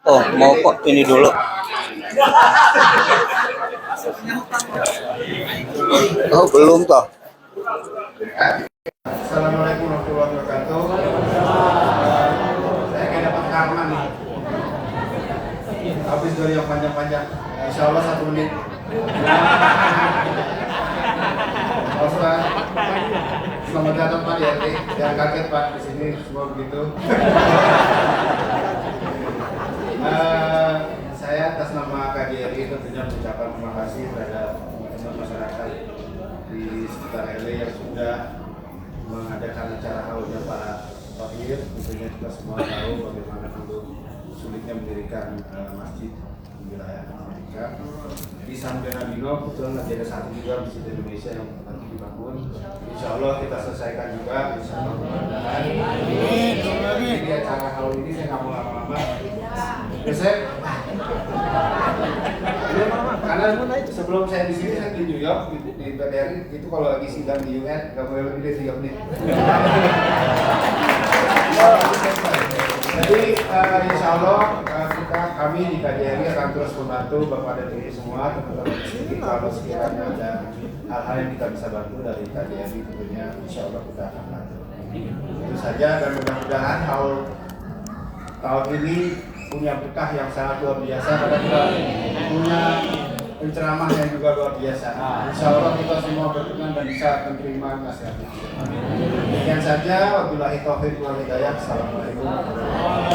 Oh, mau kok ini dulu. Oh, belum toh. Assalamualaikum warahmatullahi wabarakatuh. Saya kayak dapat karma nih. Habis dari yang panjang-panjang. Insya Allah 1 menit. Pak. Selamat datang Pak di RT. Jangan kaget Pak, di sini semua begitu. Saya atas nama KJRI tentunya mengucapkan terima kasih terhadap teman-teman masyarakat di sekitar LA yang sudah mengadakan acara haulnya Pak Thohir. Tentunya kita semua tahu bagaimana dulu sulitnya mendirikan masjid di wilayah Amerika. Di San Bernardino kebetulan lagi ada satu juga masjid Indonesia yang nanti dibangun. Insya Allah kita selesaikan juga. Insya Allah mudah-mudahan. Di acara haul ini saya nggak mau lama-lama. Karena sebelum saya di sini saya di New York di PDRI itu kalau lagi sidang di UN nggak boleh lebih dari 3 menit. Jadi insya Allah kami di KJRI akan terus membantu Bapak dan Ibu semua teman-teman sedikit kalau sekiranya ada hal-hal yang kita bisa bantu dari KJRI tentunya insya Allah kita akan bantu. Itu saja dan mudah-mudahan tahun ini punya berkah yang sangat luar biasa karena kita punya penceramah yang juga luar biasa. Insya Allah kita semua berkenan dan bisa menerima nasihat. Demikian saja. Wabillahi taufiq wal hidayah. Assalamualaikum warahmatullahi wabarakatuh.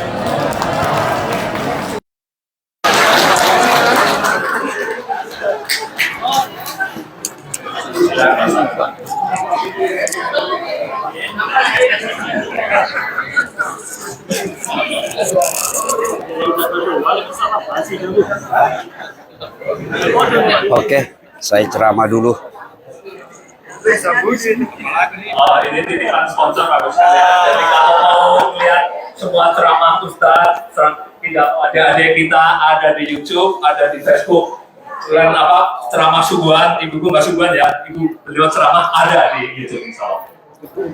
Oke, saya ceramah dulu. Ini titipan sponsor Bapak sekalian. Jadi kalau mau melihat semua ceramah Ustadz, tidak ada adik kita, ada di YouTube, ada di Facebook. Dan ceramah subuhan, ibu nggak subuhan ya, ibu beliau ceramah ada di YouTube insya Allah. Gedung.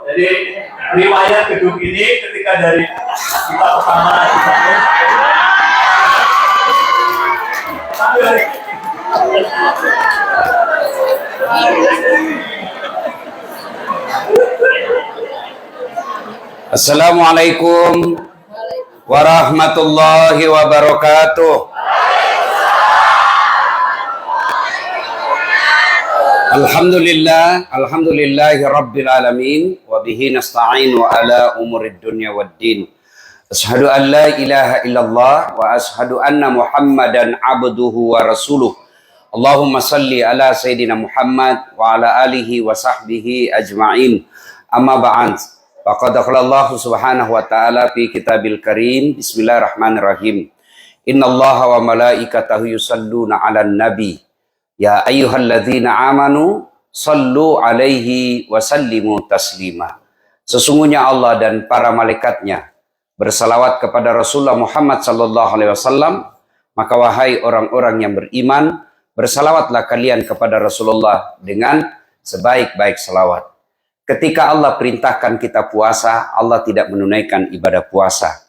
Jadi riwayat gedung ini ketika dari kita pertama dibangun. Assalamualaikum warahmatullahi wabarakatuh. Alhamdulillahi rabbil alamin wa bihi nasta'inu ala umurid dunya waddin. Asyhadu an la ilaha illallah wa asyhadu anna Muhammadan abduhu wa rasuluh. Allahumma salli ala Sayyidina Muhammad wa ala alihi wa sahbihi ajma'in. Amma ba'd. Faqad qala Allah subhanahu wa ta'ala fi kitabil karim. Bismillahirrahmanirrahim. Innallaha wa malaikatahu yusalluna 'alan nabi. Ya ayyuhalladzina amanu sallu alaihi wa sallimu taslima. Sesungguhnya Allah dan para malaikatnya bersalawat kepada Rasulullah Muhammad sallallahu alaihi wasallam. Maka wahai orang-orang yang beriman, bersalawatlah kalian kepada Rasulullah dengan sebaik-baik salawat. Ketika Allah perintahkan kita puasa, Allah tidak menunaikan ibadah puasa.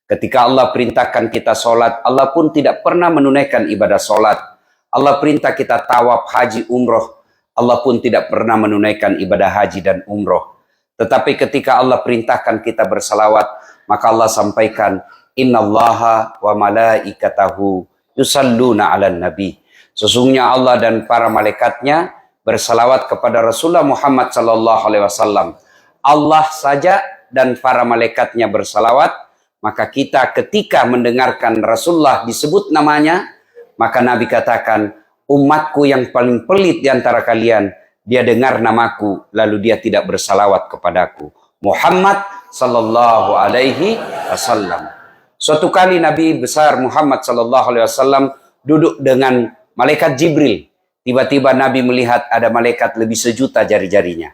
Ketika Allah perintahkan kita sholat, Allah pun tidak pernah menunaikan ibadah sholat. Allah perintah kita tawaf, haji, umroh, Allah pun tidak pernah menunaikan ibadah haji dan umroh. Tetapi ketika Allah perintahkan kita bersalawat, maka Allah sampaikan, Innallaha wa malaikatahu yusalluna 'alan nabi. Sesungguhnya Allah dan para malaikatnya bersalawat kepada Rasulullah Muhammad sallallahu alaihi wasallam. Allah saja dan para malaikatnya bersalawat, maka kita ketika mendengarkan Rasulullah disebut namanya, maka Nabi katakan, umatku yang paling pelit di antara kalian, dia dengar namaku, lalu dia tidak bersalawat kepadaku. Muhammad sallallahu alaihi wasallam. Suatu kali Nabi besar Muhammad sallallahu alaihi wasallam duduk dengan malaikat Jibril. Tiba-tiba Nabi melihat ada malaikat lebih 1.000.000 jari-jarinya.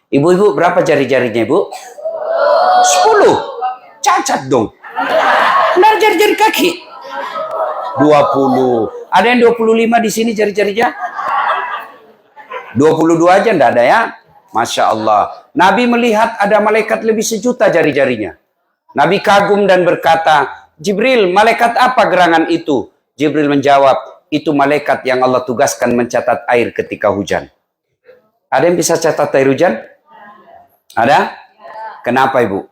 Ibu-ibu berapa jari-jarinya, Ibu? 10. Cacat dong. Benar jari-jari kaki. 20. Ada yang 25 di sini jari-jarinya? 22 aja ndak ada ya. Masya Allah. Nabi melihat ada malaikat lebih sejuta jari-jarinya. Nabi kagum dan berkata, Jibril, malaikat apa gerangan itu? Jibril menjawab, itu malaikat yang Allah tugaskan mencatat air ketika hujan. Ada yang bisa catat air hujan? Ada? Kenapa Ibu?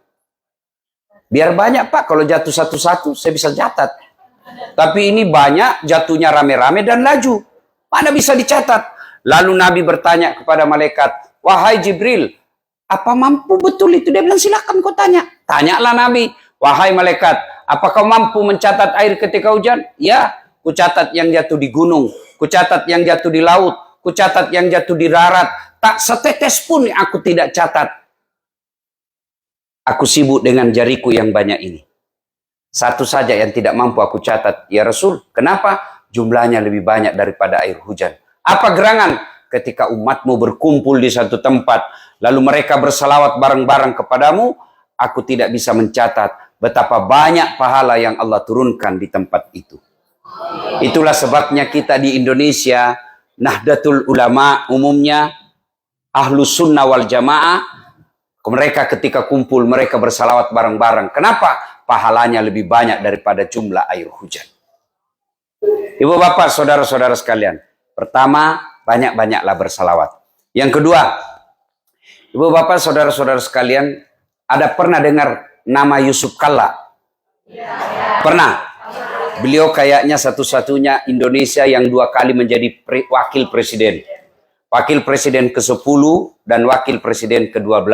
Biar banyak Pak, kalau jatuh satu-satu saya bisa catat. Tapi ini banyak, jatuhnya rame-rame dan laju. Mana bisa dicatat? Lalu Nabi bertanya kepada malaikat, wahai Jibril, apa mampu betul itu? Dia bilang, silakan kau tanya. Tanyalah Nabi, wahai malaikat, apakah mampu mencatat air ketika hujan? Ya, ku catat yang jatuh di gunung, ku catat yang jatuh di laut, ku catat yang jatuh di darat. Tak setetes pun aku tidak catat. Aku sibuk dengan jariku yang banyak ini. Satu saja yang tidak mampu aku catat. Ya Rasul, kenapa? Jumlahnya lebih banyak daripada air hujan. Apa gerangan? Ketika umatmu berkumpul di satu tempat, lalu mereka bersalawat bareng-bareng kepadamu, aku tidak bisa mencatat betapa banyak pahala yang Allah turunkan di tempat itu. Itulah sebabnya kita di Indonesia, Nahdlatul Ulama umumnya, Ahlus Sunnah wal Jamaah, mereka ketika kumpul, mereka bersalawat bareng-bareng. Kenapa? Pahalanya lebih banyak daripada jumlah air hujan. Ibu bapak, saudara-saudara sekalian. Pertama, banyak-banyaklah bersalawat. Yang kedua, ibu bapak, saudara-saudara sekalian, ada pernah dengar nama Yusuf Kalla? Pernah? Beliau kayaknya satu-satunya Indonesia yang 2 kali menjadi wakil presiden. Wakil presiden ke-10 dan wakil presiden ke-12.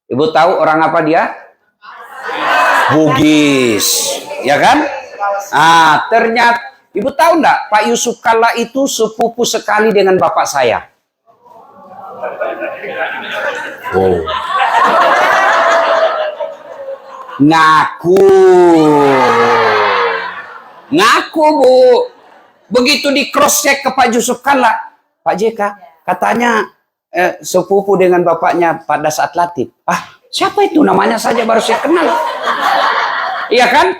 Ibu tahu orang apa dia? Bugis. Ya kan? Ah, ternyata, ibu tahu enggak, Pak Yusuf Kalla itu sepupu sekali dengan bapak saya. Oh. Ngaku. Ngaku, Bu. Begitu di cross check ke Pak Yusuf Kalla, Pak JK, katanya sepupu dengan bapaknya pada saat Latif. Ah, siapa itu? Namanya saja baru saya kenal. Iya kan?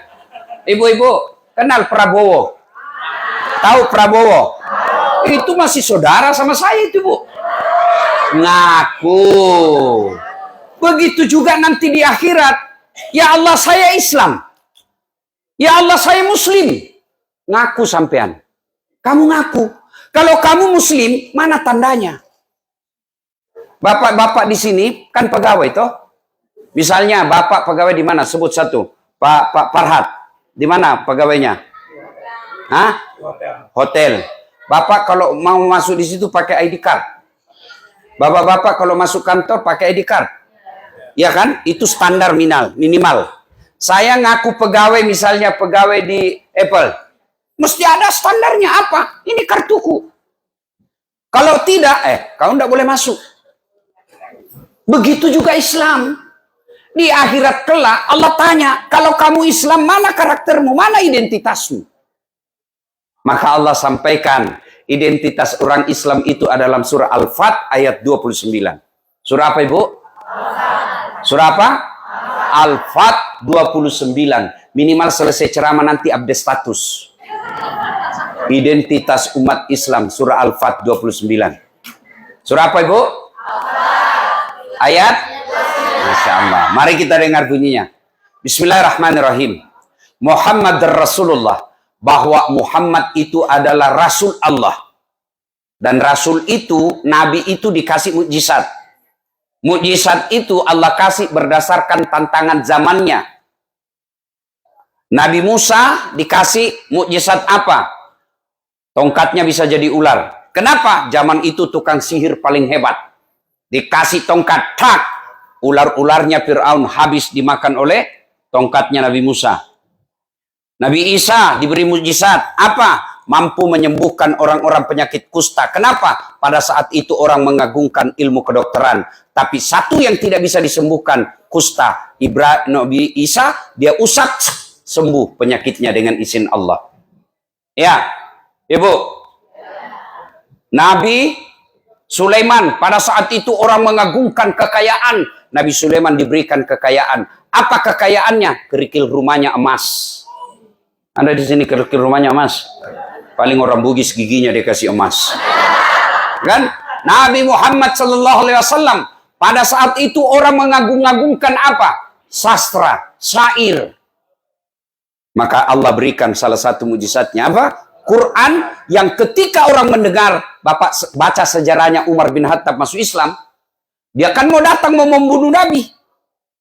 Ibu-ibu, kenal Prabowo? Tahu Prabowo? Itu masih saudara sama saya itu, Bu. Ngaku. Begitu juga nanti di akhirat. Ya Allah, saya Islam. Ya Allah, saya Muslim. Ngaku sampean. Kamu ngaku. Kalau kamu Muslim, mana tandanya? Bapak-bapak di sini kan pegawai toh? Misalnya bapak pegawai di mana? Sebut satu. Pak Farhat. Di mana pegawainya? Hah? Hotel. Bapak kalau mau masuk di situ pakai ID card. Bapak-bapak kalau masuk kantor pakai ID card. Ya kan? Itu standar minimal. Saya ngaku pegawai, misalnya pegawai di Apple. Mesti ada standarnya apa? Ini kartuku. Kalau tidak, kau tidak boleh masuk. Begitu juga Islam. Di akhirat kelak Allah tanya, kalau kamu Islam, mana karaktermu, mana identitasmu? Maka Allah sampaikan, identitas orang Islam itu adalah surah Al-Fat ayat 29. Surah apa Ibu? Surah apa? Al-Fat 29. Minimal selesai ceramah nanti update status. Identitas umat Islam, surah Al-Fat 29. Surah apa Ibu? Ayat? Masya Allah. Mari kita dengar bunyinya. Bismillahirrahmanirrahim. Muhammad Rasulullah. Bahwa Muhammad itu adalah Rasul Allah. Dan Rasul itu, Nabi itu dikasih mukjizat. Mukjizat itu Allah kasih berdasarkan tantangan zamannya. Nabi Musa dikasih mukjizat apa? Tongkatnya bisa jadi ular. Kenapa? Zaman itu tukang sihir paling hebat. Dikasih tongkat, tak. Ular-ularnya Fir'aun habis dimakan oleh tongkatnya Nabi Musa. Nabi Isa diberi mukjizat. Apa? Mampu menyembuhkan orang-orang penyakit kusta. Kenapa? Pada saat itu orang mengagungkan ilmu kedokteran. Tapi satu yang tidak bisa disembuhkan, kusta. Nabi Isa, dia usap, sembuh penyakitnya dengan izin Allah. Ya, Ibu. Nabi Sulaiman, pada saat itu orang mengagungkan kekayaan. Nabi Sulaiman diberikan kekayaan. Apa kekayaannya? Kerikil rumahnya emas. Anda di sini kerikil rumahnya emas? Paling orang Bugis giginya dikasih emas. Kan? Nabi Muhammad sallallahu alaihi wasallam pada saat itu orang mengagung-agungkan apa? Sastra, syair. Maka Allah berikan salah satu mujizatnya apa? Quran, yang ketika orang mendengar, Bapak baca sejarahnya Umar bin Khattab masuk Islam, dia kan mau datang mau membunuh Nabi.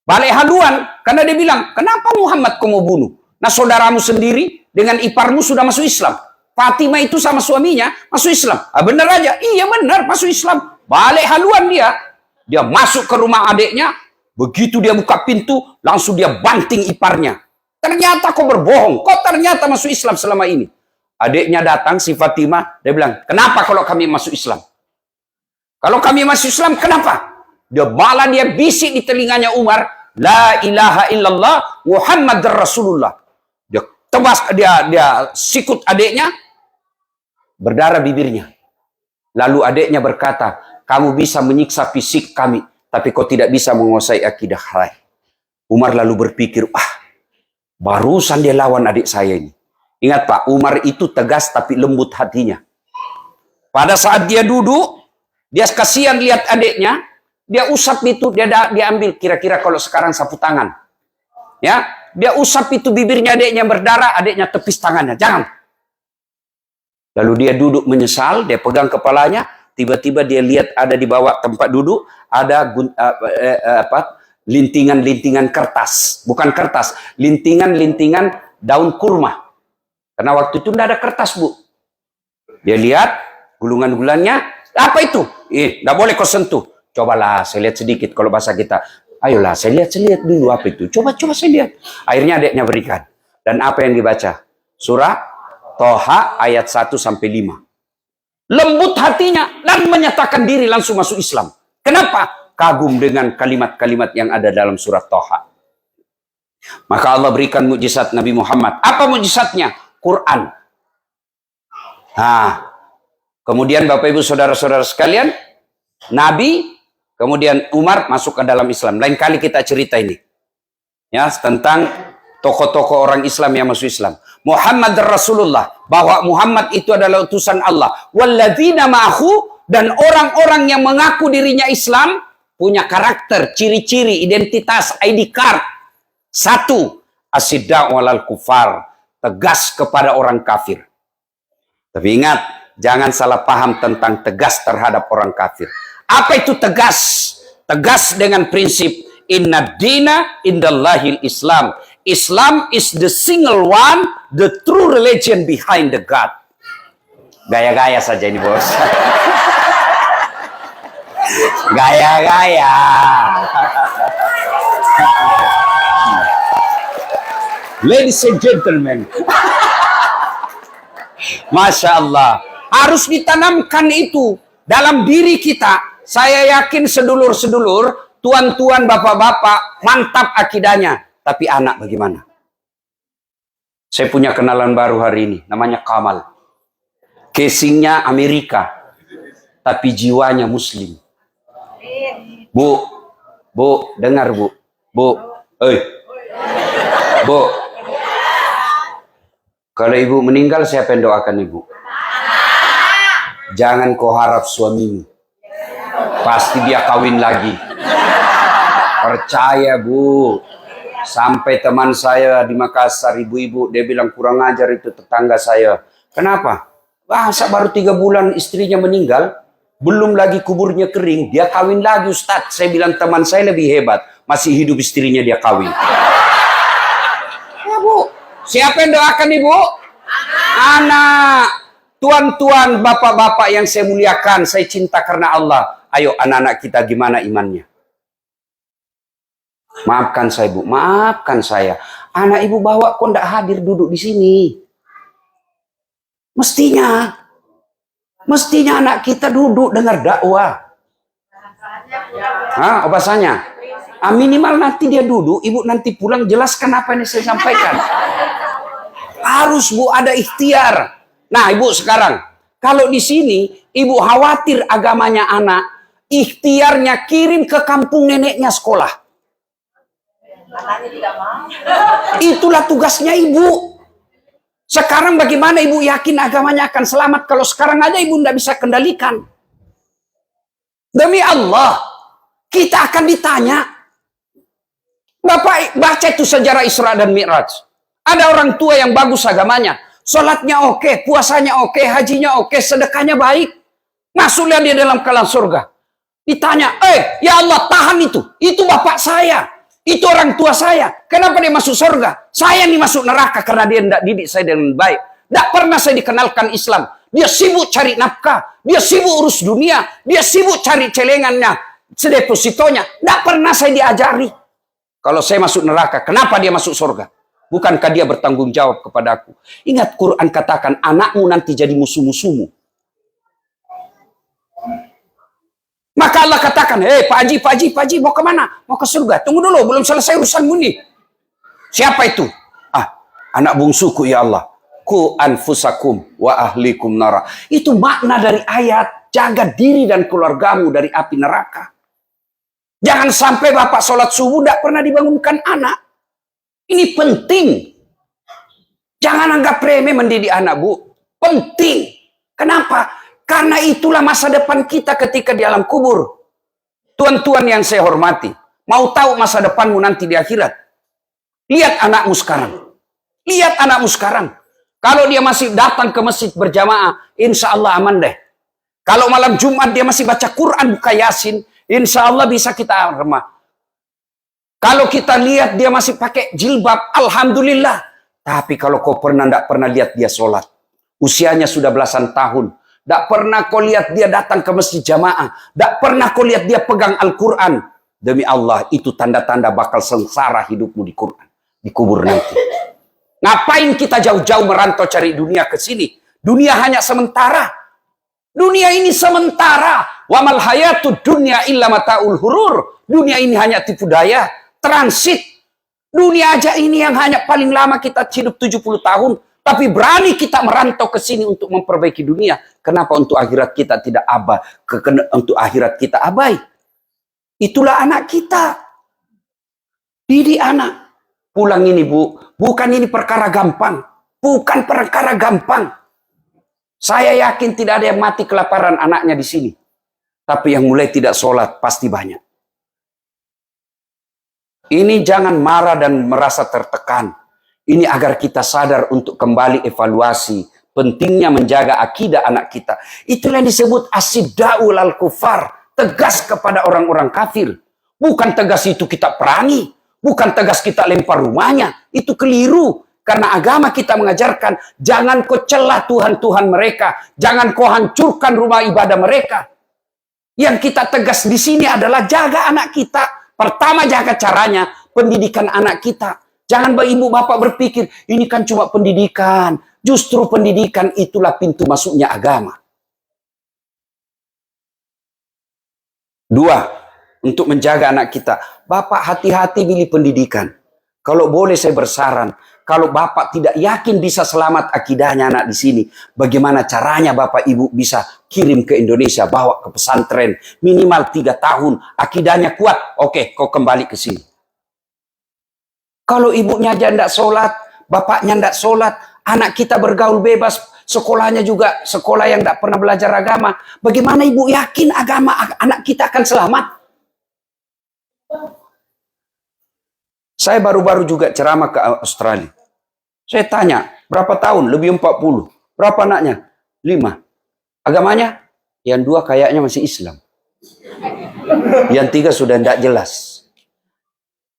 Balik haluan, karena dia bilang, kenapa Muhammad kau mau bunuh? Nah saudaramu sendiri dengan iparmu sudah masuk Islam. Fatimah itu sama suaminya masuk Islam. Ah, benar aja, iya benar masuk Islam. Balik haluan dia masuk ke rumah adiknya, begitu dia buka pintu, langsung dia banting iparnya. Ternyata kau berbohong, kau ternyata masuk Islam selama ini. Adiknya datang, si Fatimah, dia bilang, kenapa kalau kami masuk Islam? Kalau kami masuk Islam, kenapa? Dia bisik di telinganya Umar, la ilaha illallah Muhammad Rasulullah. Dia tebas, dia sikut adiknya, berdarah bibirnya. Lalu adiknya berkata, kamu bisa menyiksa fisik kami, tapi kau tidak bisa menguasai akidah. Umar lalu berpikir, barusan dia lawan adik saya ini. Ingat Pak, Umar itu tegas tapi lembut hatinya. Pada saat dia duduk, dia kasihan lihat adiknya, dia usap itu, dia ambil kira-kira kalau sekarang sapu tangan. Ya, dia usap itu bibirnya adiknya berdarah, adiknya tepis tangannya, jangan. Lalu dia duduk menyesal, dia pegang kepalanya, tiba-tiba dia lihat ada di bawah tempat duduk, ada lintingan-lintingan kertas. Bukan kertas, lintingan-lintingan daun kurma. Karena waktu itu tidak ada kertas, Bu. Dia lihat gulungan-gulungannya, apa itu? Tidak boleh kau sentuh. Cobalah, saya lihat sedikit kalau bahasa kita. Ayolah, saya lihat dulu apa itu. Coba saya lihat. Akhirnya adiknya berikan. Dan apa yang dibaca? Surah Toha ayat 1-5. Lembut hatinya dan menyatakan diri langsung masuk Islam. Kenapa? Kagum dengan kalimat-kalimat yang ada dalam surah Toha. Maka Allah berikan mukjizat Nabi Muhammad. Apa mukjizatnya? Quran. Nah, kemudian Bapak Ibu Saudara-saudara sekalian, Nabi, kemudian Umar masuk ke dalam Islam. Lain kali kita cerita ini. Ya, tentang tokoh-tokoh orang Islam yang masuk Islam. Muhammad Rasulullah, bahwa Muhammad itu adalah utusan Allah. Walladzina ma'ahu, dan orang-orang yang mengaku dirinya Islam punya karakter, ciri-ciri, identitas, ID card. 1, asyidda' 'alal kufar, tegas kepada orang kafir. Tapi ingat, jangan salah paham tentang tegas terhadap orang kafir. Apa itu tegas? Tegas dengan prinsip inna dina indallahil Islam. Islam is the single one, the true religion behind the God. Gaya-gaya saja ini, bos. Gaya-gaya. Ladies and gentlemen. Masya Allah. Harus ditanamkan itu dalam diri kita. Saya yakin sedulur-sedulur, tuan-tuan, bapak-bapak, mantap akidahnya. Tapi anak bagaimana? Saya punya kenalan baru hari ini. Namanya Kamal. Casingnya Amerika. Tapi jiwanya Muslim. Bu, dengar Bu. Bu, kalau ibu meninggal, siapa yang doakan ibu? Jangan kau harap suamimu. Pasti dia kawin lagi. Percaya, Bu. Sampai teman saya di Makassar, ibu-ibu, dia bilang kurang ajar itu tetangga saya. Kenapa? Masa baru 3 bulan istrinya meninggal, belum lagi kuburnya kering, dia kawin lagi, Ustadz. Saya bilang teman saya lebih hebat, masih hidup istrinya dia kawin. Ya, Bu. Siapa yang doakan ibu? Anak. Tuan-tuan, bapak-bapak yang saya muliakan, saya cinta karena Allah. Ayo anak-anak kita gimana imannya? Maafkan saya, Bu. Maafkan saya. Anak ibu bawa kok ndak hadir duduk di sini. Mestinya anak kita duduk dengar dakwah. Bahasanya? Minimal nanti dia duduk, ibu nanti pulang jelaskan apa yang saya sampaikan. Harus, Bu, ada ikhtiar. Nah, ibu sekarang, kalau di sini ibu khawatir agamanya anak, ikhtiarnya kirim ke kampung neneknya sekolah. Itulah tugasnya ibu. Sekarang bagaimana ibu yakin agamanya akan selamat kalau sekarang aja ibu tidak bisa kendalikan? Demi Allah, kita akan ditanya. Bapak baca itu sejarah Isra dan Mi'raj. Ada orang tua yang bagus agamanya. Sholatnya oke, puasanya oke, hajinya oke, sedekahnya baik. Masuklah dia dalam kalang surga. Ditanya, ya Allah tahan itu. Itu bapak saya. Itu orang tua saya. Kenapa dia masuk surga? Saya nih masuk neraka karena dia tidak didik saya dengan baik. Tidak pernah saya dikenalkan Islam. Dia sibuk cari nafkah. Dia sibuk urus dunia. Dia sibuk cari celengannya, sedepositonya. Tidak pernah saya diajari. Kalau saya masuk neraka, kenapa dia masuk surga? Bukankah dia bertanggung jawab kepadaku? Ingat Quran katakan, anakmu nanti jadi musuh-musuhmu. Maka Allah katakan, Pak Haji, mau kemana? Mau ke surga. Tunggu dulu, belum selesai urusanmu nih. Siapa itu? Anak bungsuku ya Allah. Ku anfusakum wa ahlikum nara. Itu makna dari ayat, jaga diri dan keluargamu dari api neraka. Jangan sampai bapak sholat subuh tidak pernah dibangunkan anak. Ini penting. Jangan anggap remeh mendidik anak, Bu. Penting. Kenapa? Karena itulah masa depan kita ketika di alam kubur. Tuan-tuan yang saya hormati, mau tahu masa depanmu nanti di akhirat? Lihat anakmu sekarang. Lihat anakmu sekarang. Kalau dia masih datang ke masjid berjamaah, insya Allah aman deh. Kalau malam Jumat dia masih baca Quran, buka Yasin, insya Allah bisa kita remah. Kalau kita lihat dia masih pakai jilbab, alhamdulillah. Tapi kalau kau tidak pernah lihat dia sholat, usianya sudah belasan tahun, tidak pernah kau lihat dia datang ke masjid jamaah, tidak pernah kau lihat dia pegang Al-Quran, demi Allah itu tanda-tanda bakal sengsara hidupmu di Quran, di kubur nanti. Ngapain kita jauh-jauh merantau cari dunia ke sini? Dunia hanya sementara. Dunia ini sementara. Wa mal hayatud dunya illa mataul hurur. Dunia ini hanya tipu daya, transit. Dunia aja ini yang hanya paling lama kita hidup 70 tahun, tapi berani kita merantau ke sini untuk memperbaiki dunia. Kenapa untuk akhirat kita tidak abai? Untuk akhirat kita abai. Itulah anak kita. Didik anak. Pulang ini, Bu. Bukan ini perkara gampang. Bukan perkara gampang. Saya yakin tidak ada yang mati kelaparan anaknya di sini. Tapi yang mulai tidak sholat pasti banyak. Ini jangan marah dan merasa tertekan. Ini agar kita sadar untuk kembali evaluasi. Pentingnya menjaga akidah anak kita. Itulah yang disebut asyiddaul al-kufar. Tegas kepada orang-orang kafir. Bukan tegas itu kita perangi. Bukan tegas kita lempar rumahnya. Itu keliru. Karena agama kita mengajarkan, jangan kau celah Tuhan-Tuhan mereka. Jangan kau hancurkan rumah ibadah mereka. Yang kita tegas di sini adalah jaga anak kita. Pertama jaga caranya, pendidikan anak kita. Jangan ibu bapak berpikir, ini kan cuma pendidikan. Justru pendidikan itulah pintu masuknya agama. 2. Untuk menjaga anak kita. Bapak hati-hati pilih pendidikan. Kalau boleh saya bersaran. Kalau bapak tidak yakin bisa selamat akidahnya anak di sini. Bagaimana caranya bapak ibu bisa kirim ke Indonesia. Bawa ke pesantren. Minimal 3 tahun. Akidahnya kuat. Oke, kau kembali ke sini. Kalau ibunya aja tidak sholat. Bapaknya tidak sholat. Anak kita bergaul bebas. Sekolahnya juga sekolah yang tidak pernah belajar agama. Bagaimana ibu yakin agama anak kita akan selamat? Saya baru-baru juga ceramah ke Australia. Saya tanya, berapa tahun? Lebih 40. Berapa anaknya? 5. Agamanya? Yang 2 kayaknya masih Islam. Yang 3 sudah tidak jelas.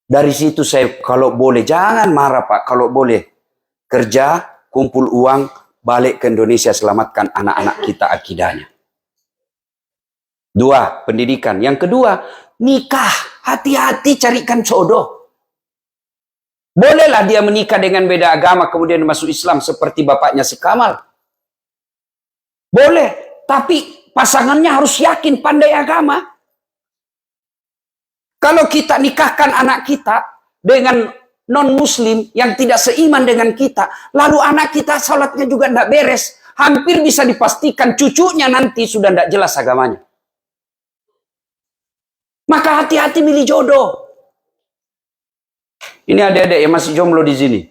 Dari situ saya, kalau boleh, jangan marah Pak. Kalau boleh, kerja, kumpul uang, balik ke Indonesia, selamatkan anak-anak kita akidahnya. 2, pendidikan. Yang kedua, nikah. Hati-hati carikan jodoh. Bolehlah dia menikah dengan beda agama kemudian masuk Islam seperti bapaknya si Kamal. Boleh, tapi pasangannya harus yakin pandai agama. Kalau kita nikahkan anak kita dengan non-muslim yang tidak seiman dengan kita, lalu anak kita sholatnya juga tidak beres, hampir bisa dipastikan cucunya nanti sudah tidak jelas agamanya. Maka hati-hati milih jodoh. Ini adik-adik yang masih jomblo di sini.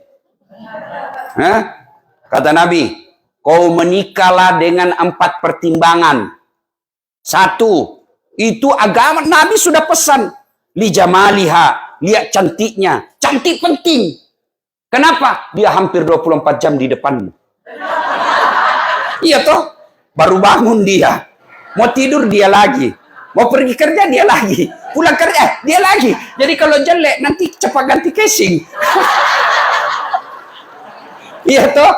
Kata Nabi, kau menikahlah dengan 4 pertimbangan. 1, Itu agama. Nabi sudah pesan. Li jamaliha, lihat cantiknya. Cantik penting. Kenapa? Dia hampir 24 jam di depanmu. Iya toh? Baru bangun dia. Mau tidur dia lagi. Mau pergi kerja dia lagi. Pulang kerja dia lagi. Jadi kalau jelek nanti cepat ganti casing. Iya toh?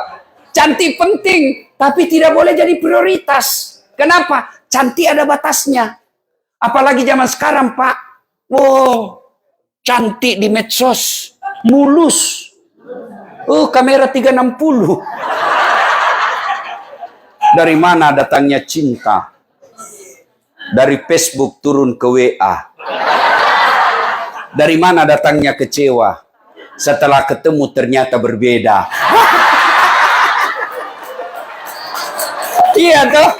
Cantik penting. Tapi tidak boleh jadi prioritas. Kenapa? Cantik ada batasnya. Apalagi zaman sekarang, Pak. Wow, cantik di medsos. Mulus. Kamera 360. Dari mana datangnya cinta? Dari Facebook turun ke WA. Dari mana datangnya kecewa? Setelah ketemu ternyata berbeda. Iya toh?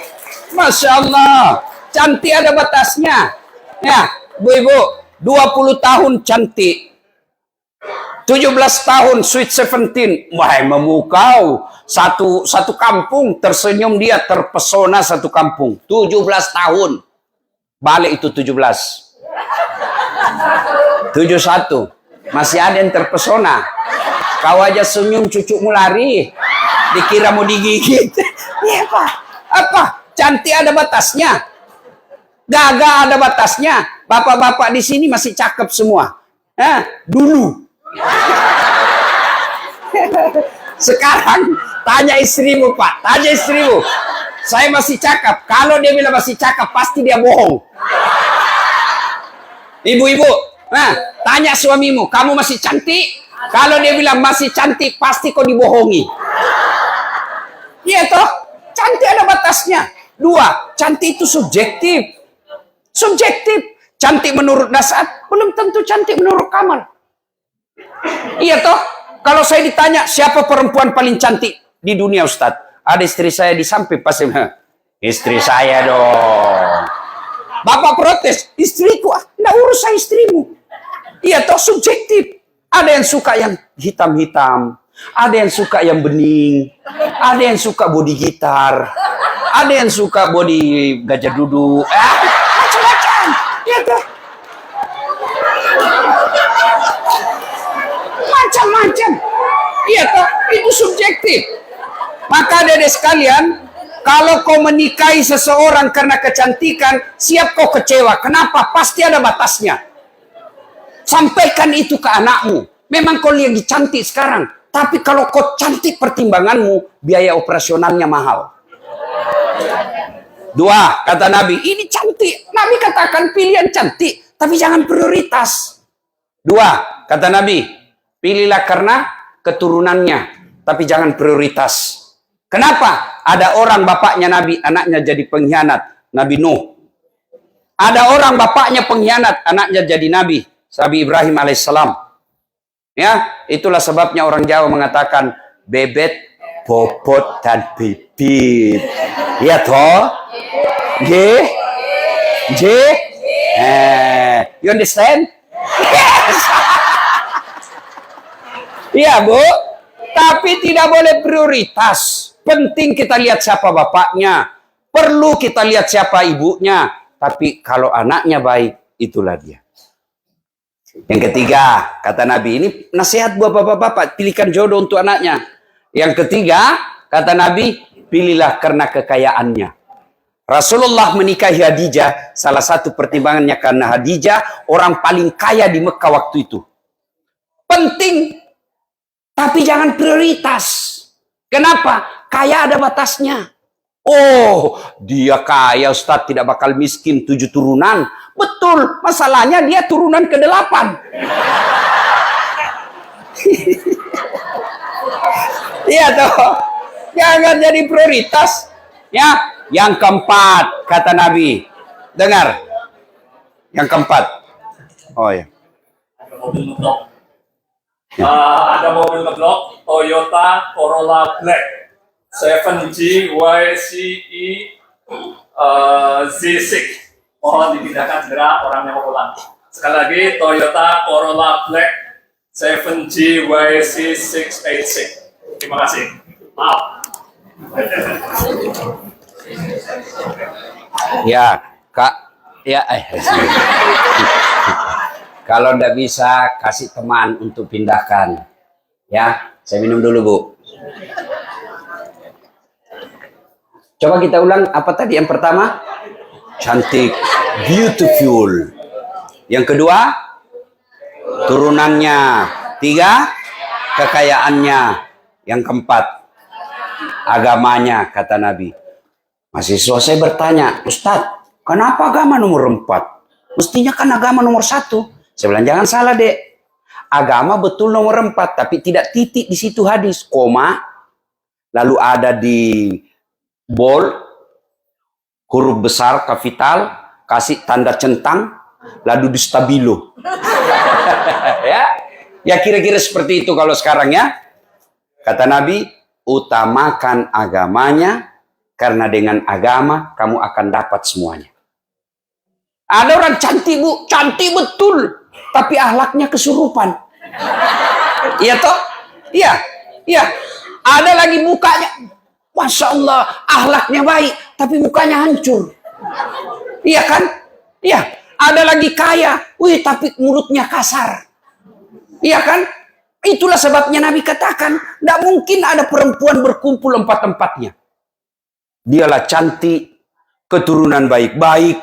Masya Allah. Cantik ada batasnya. Ya, Bu-ibu, 20 tahun cantik. 17 tahun sweet 17. Wah, memukau. Satu kampung tersenyum dia, terpesona satu kampung. 17 tahun. Balik itu 17. 71. Masih ada yang terpesona. Kau aja senyum, cucumu lari. Dikira mau digigit. Iya, Pak. Apa? Cantik ada batasnya. Gagah ada batasnya. Bapak-bapak di sini masih cakep semua. Dulu. Sekarang tanya istrimu, Pak. Tanya istrimu. Saya masih cakep. Kalau dia bilang masih cakep, pasti dia bohong. Ibu-ibu, tanya suamimu, kamu masih cantik? Kalau dia bilang masih cantik, pasti kau dibohongi. Iya toh? Cantik ada batasnya. 2, cantik itu subjektif. Subjektif. Cantik menurut Dasar, belum tentu cantik menurut Kamal. Iya toh? Kalau saya ditanya, siapa perempuan paling cantik di dunia, Ustadz? Ada istri saya di samping, pasti istri saya dong. Bapak protes, istriku, nggak urus saya istrimu. Iya toh, subjektif. Ada yang suka yang hitam-hitam, ada yang suka yang bening, ada yang suka body gitar, ada yang suka body gajah duduk. Macam-macam. Iya toh. Macam-macam. Iya toh, itu subjektif. Maka adik sekalian, kalau kau menikahi seseorang karena kecantikan, siap kau kecewa. Kenapa? Pasti ada batasnya. Sampaikan itu ke anakmu. Memang kau lagi cantik sekarang, tapi kalau kau cantik pertimbanganmu, biaya operasionalnya mahal. 2, kata Nabi, ini cantik. Nabi katakan pilihan cantik, tapi jangan prioritas. 2, kata Nabi, pilihlah karena keturunannya, tapi jangan prioritas. Kenapa? Ada orang bapaknya Nabi, anaknya jadi pengkhianat. Nabi Nuh. Ada orang bapaknya pengkhianat, anaknya jadi Nabi. Nabi Ibrahim alaihissalam. Ya, itulah sebabnya orang Jawa mengatakan bebet, bobot, dan bibit. Ya toh? J? You understand? Yes. Iya, Bu. Tapi tidak boleh prioritas. Penting kita lihat siapa bapaknya. Perlu kita lihat siapa ibunya. Tapi kalau anaknya baik, itulah dia. Yang ketiga, kata Nabi, ini nasihat buat bapak-bapak, pilihkan jodoh untuk anaknya. Yang ketiga, kata Nabi, pilihlah karena kekayaannya. Rasulullah menikahi Khadijah, salah satu pertimbangannya karena Khadijah orang paling kaya di Mekah waktu itu. Penting, tapi jangan prioritas. Kenapa? Kaya ada batasnya. Oh, dia kaya, Ustadz, tidak bakal miskin 7 turunan. Betul, masalahnya dia turunan ke-8. Iya toh. Jangan jadi prioritas. Ya, yang keempat, kata Nabi. Dengar. Yang keempat. Oh ya. Ada mobil ngeblok Toyota Corolla Black 7G YCE Z6. Mohon dipindahkan segera orang yang mau pulang. Sekali lagi Toyota Corolla Black 7G YC686. Terima kasih. Maaf. Ya, Kak, Ya, kalau ndak bisa kasih teman untuk pindahkan. Ya, saya minum dulu, Bu. Coba kita ulang apa tadi yang pertama? Cantik, beautiful. Yang kedua, turunannya. 3, kekayaannya. Yang keempat, agamanya, kata Nabi. Mahasiswa saya bertanya, Ustadz, kenapa agama nomor 4? Mestinya kan agama nomor 1. Saya bilang, jangan salah, Dek. Agama betul nomor 4, tapi tidak titik di situ hadis, koma, lalu ada di bold, huruf besar, kapital, kasih tanda centang, lalu di stabilo. Ya kira-kira seperti itu kalau sekarang ya. Kata Nabi, utamakan agamanya, karena dengan agama kamu akan dapat semuanya. Ada orang cantik, Bu, cantik betul, tapi ahlaknya kesurupan. Iya toh? Iya, iya. Ada lagi mukanya, Masya Allah, ahlaknya baik, tapi mukanya hancur. Iya kan? Iya. Ada lagi kaya, wih, tapi mulutnya kasar. Iya kan? Itulah sebabnya Nabi katakan, tidak mungkin ada perempuan berkumpul 4-empatnya. Dialah cantik, keturunan baik-baik,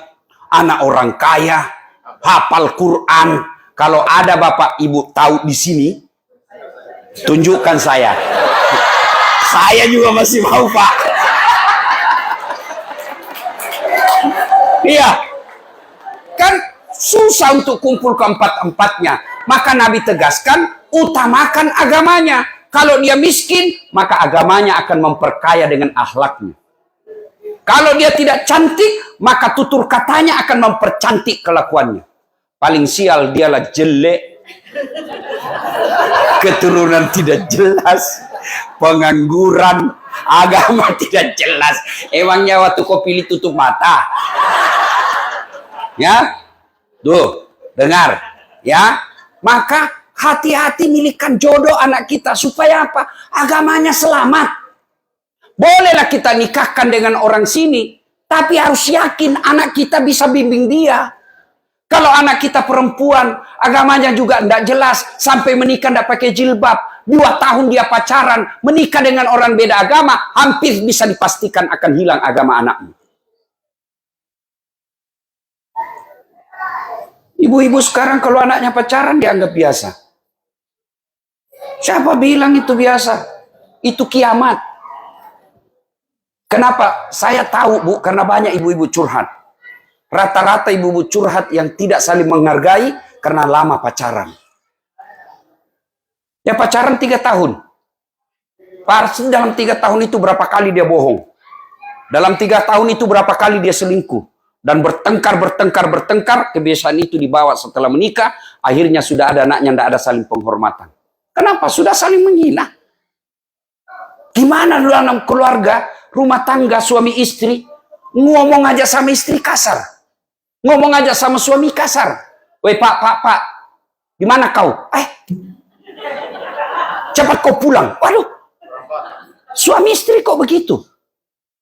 anak orang kaya, hafal Quran. Kalau ada Bapak Ibu tahu di sini, tunjukkan saya. Saya juga masih mau, Pak. Iya. Kan susah untuk kumpul ke 4-empatnya. Maka Nabi tegaskan, utamakan agamanya. Kalau dia miskin, maka agamanya akan memperkaya dengan akhlaknya. Kalau dia tidak cantik, maka tutur katanya akan mempercantik kelakuannya. Paling sial dialah jelek, keturunan tidak jelas, pengangguran, agama tidak jelas. Emangnya waktu kau pilih tutup mata? Ya, tuh, dengar, ya. Maka hati-hati milihkan jodoh anak kita supaya apa? Agamanya selamat. Bolehlah kita nikahkan dengan orang sini, tapi harus yakin anak kita bisa bimbing dia. Kalau anak kita perempuan, agamanya juga tidak jelas, sampai menikah tidak pakai jilbab, 2 tahun dia pacaran, menikah dengan orang beda agama, hampir bisa dipastikan akan hilang agama anaknya. Ibu-ibu sekarang kalau anaknya pacaran dianggap biasa. Siapa bilang itu biasa? Itu kiamat. Kenapa? Saya tahu, Bu, karena banyak ibu-ibu curhat. Rata-rata ibu-ibu curhat yang tidak saling menghargai karena lama pacaran. Ya pacaran 3 tahun. Pasti dalam 3 tahun itu berapa kali dia bohong. Dalam 3 tahun itu berapa kali dia selingkuh. Dan bertengkar, kebiasaan itu dibawa setelah menikah, akhirnya sudah ada anaknya, tidak ada saling penghormatan. Kenapa? Sudah saling menghina. Gimana dalam keluarga, rumah tangga, suami istri, ngomong aja sama istri kasar. Ngomong aja sama suami kasar. Woi pak, gimana kau? Cepat kau pulang. Waduh, suami istri kok begitu?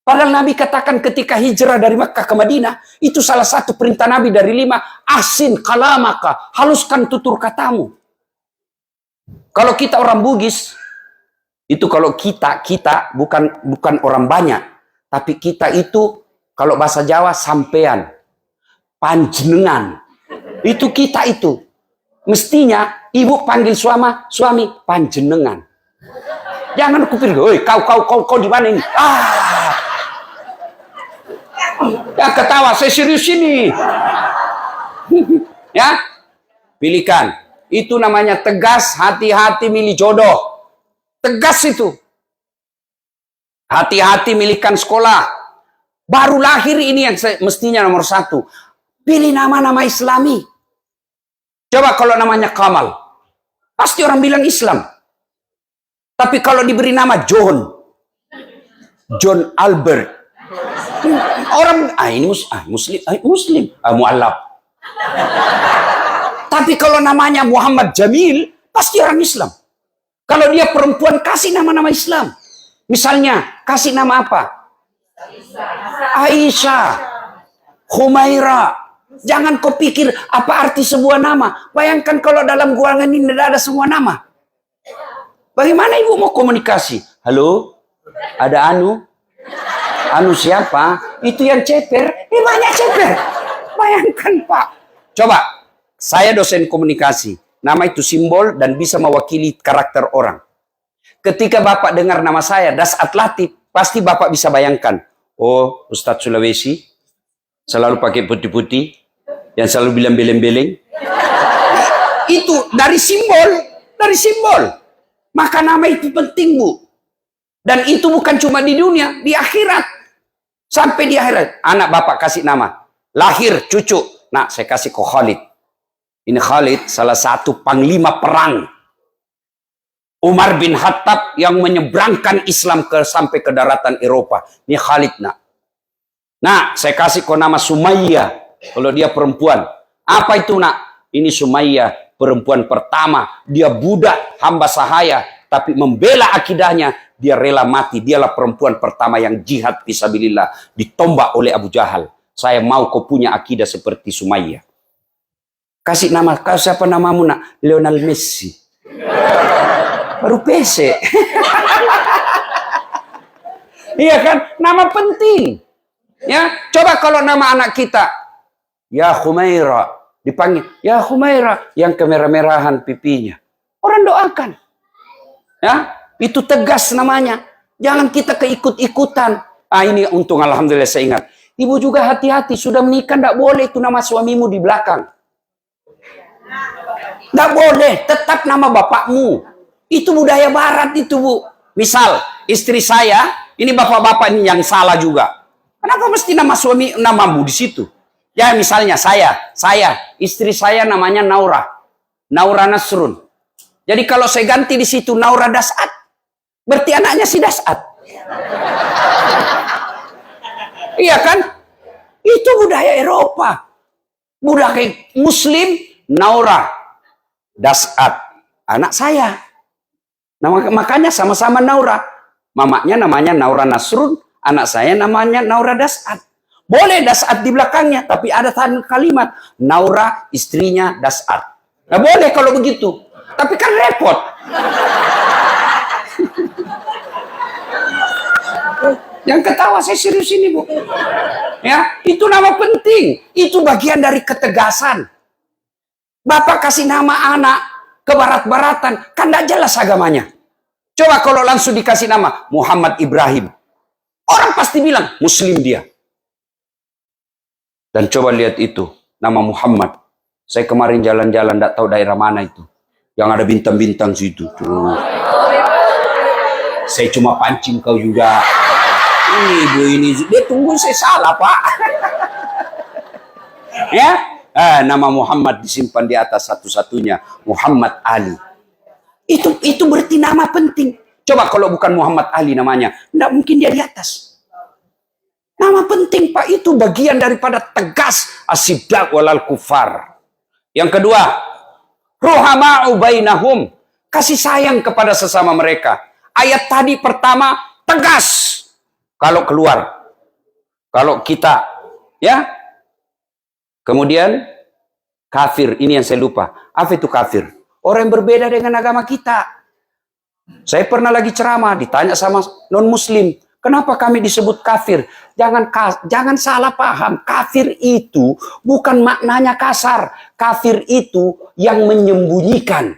Padahal Nabi katakan ketika hijrah dari Makkah ke Madinah, itu salah satu perintah Nabi dari 5, ahsin kalamaka, haluskan tutur katamu. Kalau kita orang Bugis, itu kalau kita bukan orang banyak, tapi kita itu kalau bahasa Jawa sampean, panjenengan. Itu kita itu. Mestinya ibu panggil suami panjenengan. Jangan kupir, "Oi, kau di mana ini?" Ya ketawa, saya serius ini. Ya, pilihkan. Itu namanya tegas, hati-hati milih jodoh. Tegas itu. Hati-hati milihkan sekolah. Baru lahir ini yang mestinya nomor 1. Pilih nama-nama Islami. Coba kalau namanya Kamal, pasti orang bilang Islam. Tapi kalau diberi nama John Albert, orang ini muslim, mu'allaf. Tapi kalau namanya Muhammad Jamil, pasti orang Islam. Kalau dia perempuan, kasih nama-nama Islam. Misalnya, kasih nama apa? Aisyah, Humaira, Jangan kau pikir apa arti sebuah nama. Bayangkan kalau dalam ruangan ini tidak ada semua nama. Bagaimana ibu mau komunikasi? Halo? Ada Anu? Anu siapa? Itu yang ceper. Banyak ceper. Bayangkan Pak. Coba, saya dosen komunikasi. Nama itu simbol dan bisa mewakili karakter orang. Ketika Bapak dengar nama saya, Dasat Latif, pasti Bapak bisa bayangkan. Oh, Ustadz Sulawesi, selalu pakai putih-putih, yang selalu bilang beleng-beleng. Itu dari simbol. Dari simbol. Maka nama itu penting, Bu. Dan itu bukan cuma di dunia, di akhirat. Sampai di akhirat. Anak Bapak kasih nama. Lahir, cucu. Nah, saya kasih ke Khalid. Ini Khalid, salah satu panglima perang. Umar bin Khattab yang menyeberangkan Islam sampai ke daratan Eropa. Ini Khalid, nak. Nah, saya kasih ke nama Sumayyah. Kalau dia perempuan. Apa itu, nak? Ini Sumayyah. Perempuan pertama, dia budak, hamba sahaya, tapi membela akidahnya, dia rela mati. Dialah perempuan pertama yang jihad fisabilillah, ditombak oleh Abu Jahal. Saya mau kau punya akidah seperti Sumayyah. Kasih nama, kau siapa namamu, nak? Lionel Messi. Baru PC. Iya kan? Nama penting. Ya, coba kalau nama anak kita, ya Khumaira. Dipanggil, ya Khumaira, yang kemerah-merahan pipinya. Orang doakan. Ya, itu tegas namanya. Jangan kita keikut-ikutan. Ah, ini untung alhamdulillah saya ingat. Ibu juga hati-hati, sudah menikah tidak boleh itu nama suamimu di belakang. Tidak boleh, tetap nama bapakmu. Itu budaya barat itu, Bu. Misal, istri saya, ini bapak-bapak ini yang salah juga. Kenapa mesti nama suami, namamu di situ? Ya misalnya saya, istri saya namanya Naura. Naura Nasrun. Jadi kalau saya ganti di situ Naura Dasat, berarti anaknya si Dasat. Iya kan? Itu budaya Eropa. Budaya Muslim, Naura Dasat. Anak saya. Nah, makanya sama-sama Naura. Mamanya namanya Naura Nasrun, anak saya namanya Naura Dasat. Boleh Dasat di belakangnya, tapi ada kalimat Naura istrinya Dasat. Nah boleh kalau begitu, tapi kan repot. Yang ketawa saya serius ini, Bu. Ya, itu nama penting. Itu bagian dari ketegasan. Bapak kasih nama anak ke barat-baratan, kan tidak jelas agamanya. Coba kalau langsung dikasih nama Muhammad Ibrahim, orang pasti bilang Muslim dia. Dan coba lihat itu, nama Muhammad. Saya kemarin jalan-jalan, tidak tahu daerah mana itu. Yang ada bintang-bintang situ. Tuh. Saya cuma pancing kau juga. Ini ibu ini, dia tunggu saya salah, Pak. Ya, nama Muhammad disimpan di atas satu-satunya. Muhammad Ali. Itu berarti nama penting. Coba kalau bukan Muhammad Ali namanya, tidak mungkin dia di atas. Nama penting, Pak, itu bagian daripada tegas asyiddak walal kufar. Yang kedua, ruhama'u bainahum, kasih sayang kepada sesama mereka. Ayat tadi pertama tegas. Kalau keluar, kalau kita, ya. Kemudian kafir, ini yang saya lupa. Apa itu kafir? Orang yang berbeda dengan agama kita. Saya pernah lagi ceramah, ditanya sama non-muslim, kenapa kami disebut kafir? Jangan salah paham. Kafir itu bukan maknanya kasar. Kafir itu yang menyembunyikan.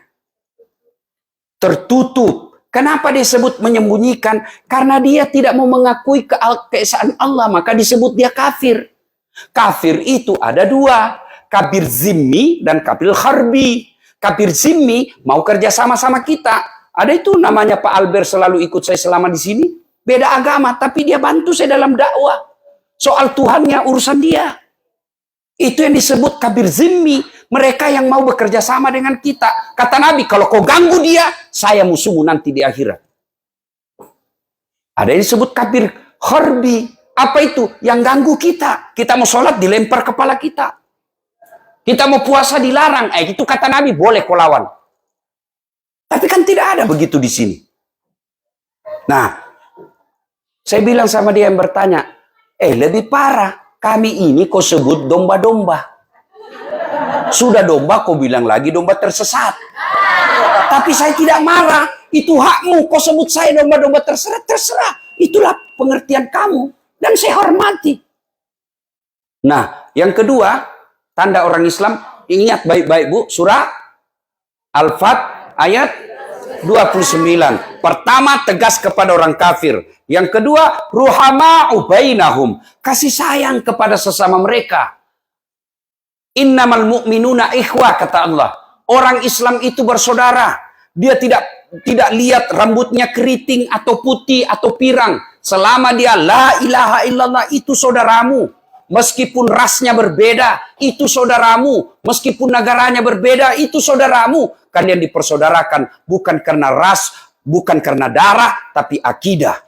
Tertutup. Kenapa disebut menyembunyikan? Karena dia tidak mau mengakui keesaan Allah. Maka disebut dia kafir. Kafir itu ada dua. Kafir zimmi dan kafir harbi. Kafir zimmi mau kerja sama-sama kita. Ada itu namanya Pak Albert selalu ikut saya selama di sini. Beda agama, tapi dia bantu saya dalam dakwah. Soal Tuhannya urusan dia. Itu yang disebut kabir zimmi. Mereka yang mau bekerja sama dengan kita. Kata Nabi, kalau kau ganggu dia, saya musuhmu nanti di akhirat. Ada yang disebut kabir harbi. Apa itu? Yang ganggu kita. Kita mau sholat, dilempar kepala kita. Kita mau puasa, dilarang. Itu kata Nabi, boleh kau lawan. Tapi kan tidak ada begitu di sini. Nah, saya bilang sama dia yang bertanya, lebih parah, kami ini kau sebut domba-domba. Sudah domba, kau bilang lagi domba tersesat. Tapi saya tidak marah. Itu hakmu. Kau sebut saya domba-domba tersesat, terserah. Itulah pengertian kamu. Dan saya hormati. Nah, yang kedua, tanda orang Islam, ingat baik-baik Bu, surah Al-Fat ayat 29. Pertama, tegas kepada orang kafir. Yang kedua, ruhama'u bainahum. Kasih sayang kepada sesama mereka. Innamal mu'minuna ikhwah, kata Allah. Orang Islam itu bersaudara. Dia tidak lihat rambutnya keriting atau putih atau pirang. Selama dia la ilaha illallah, itu saudaramu. Meskipun rasnya berbeda, itu saudaramu. Meskipun negaranya berbeda, itu saudaramu. Kalian dipersaudarakan bukan karena ras, bukan karena darah, tapi akidah.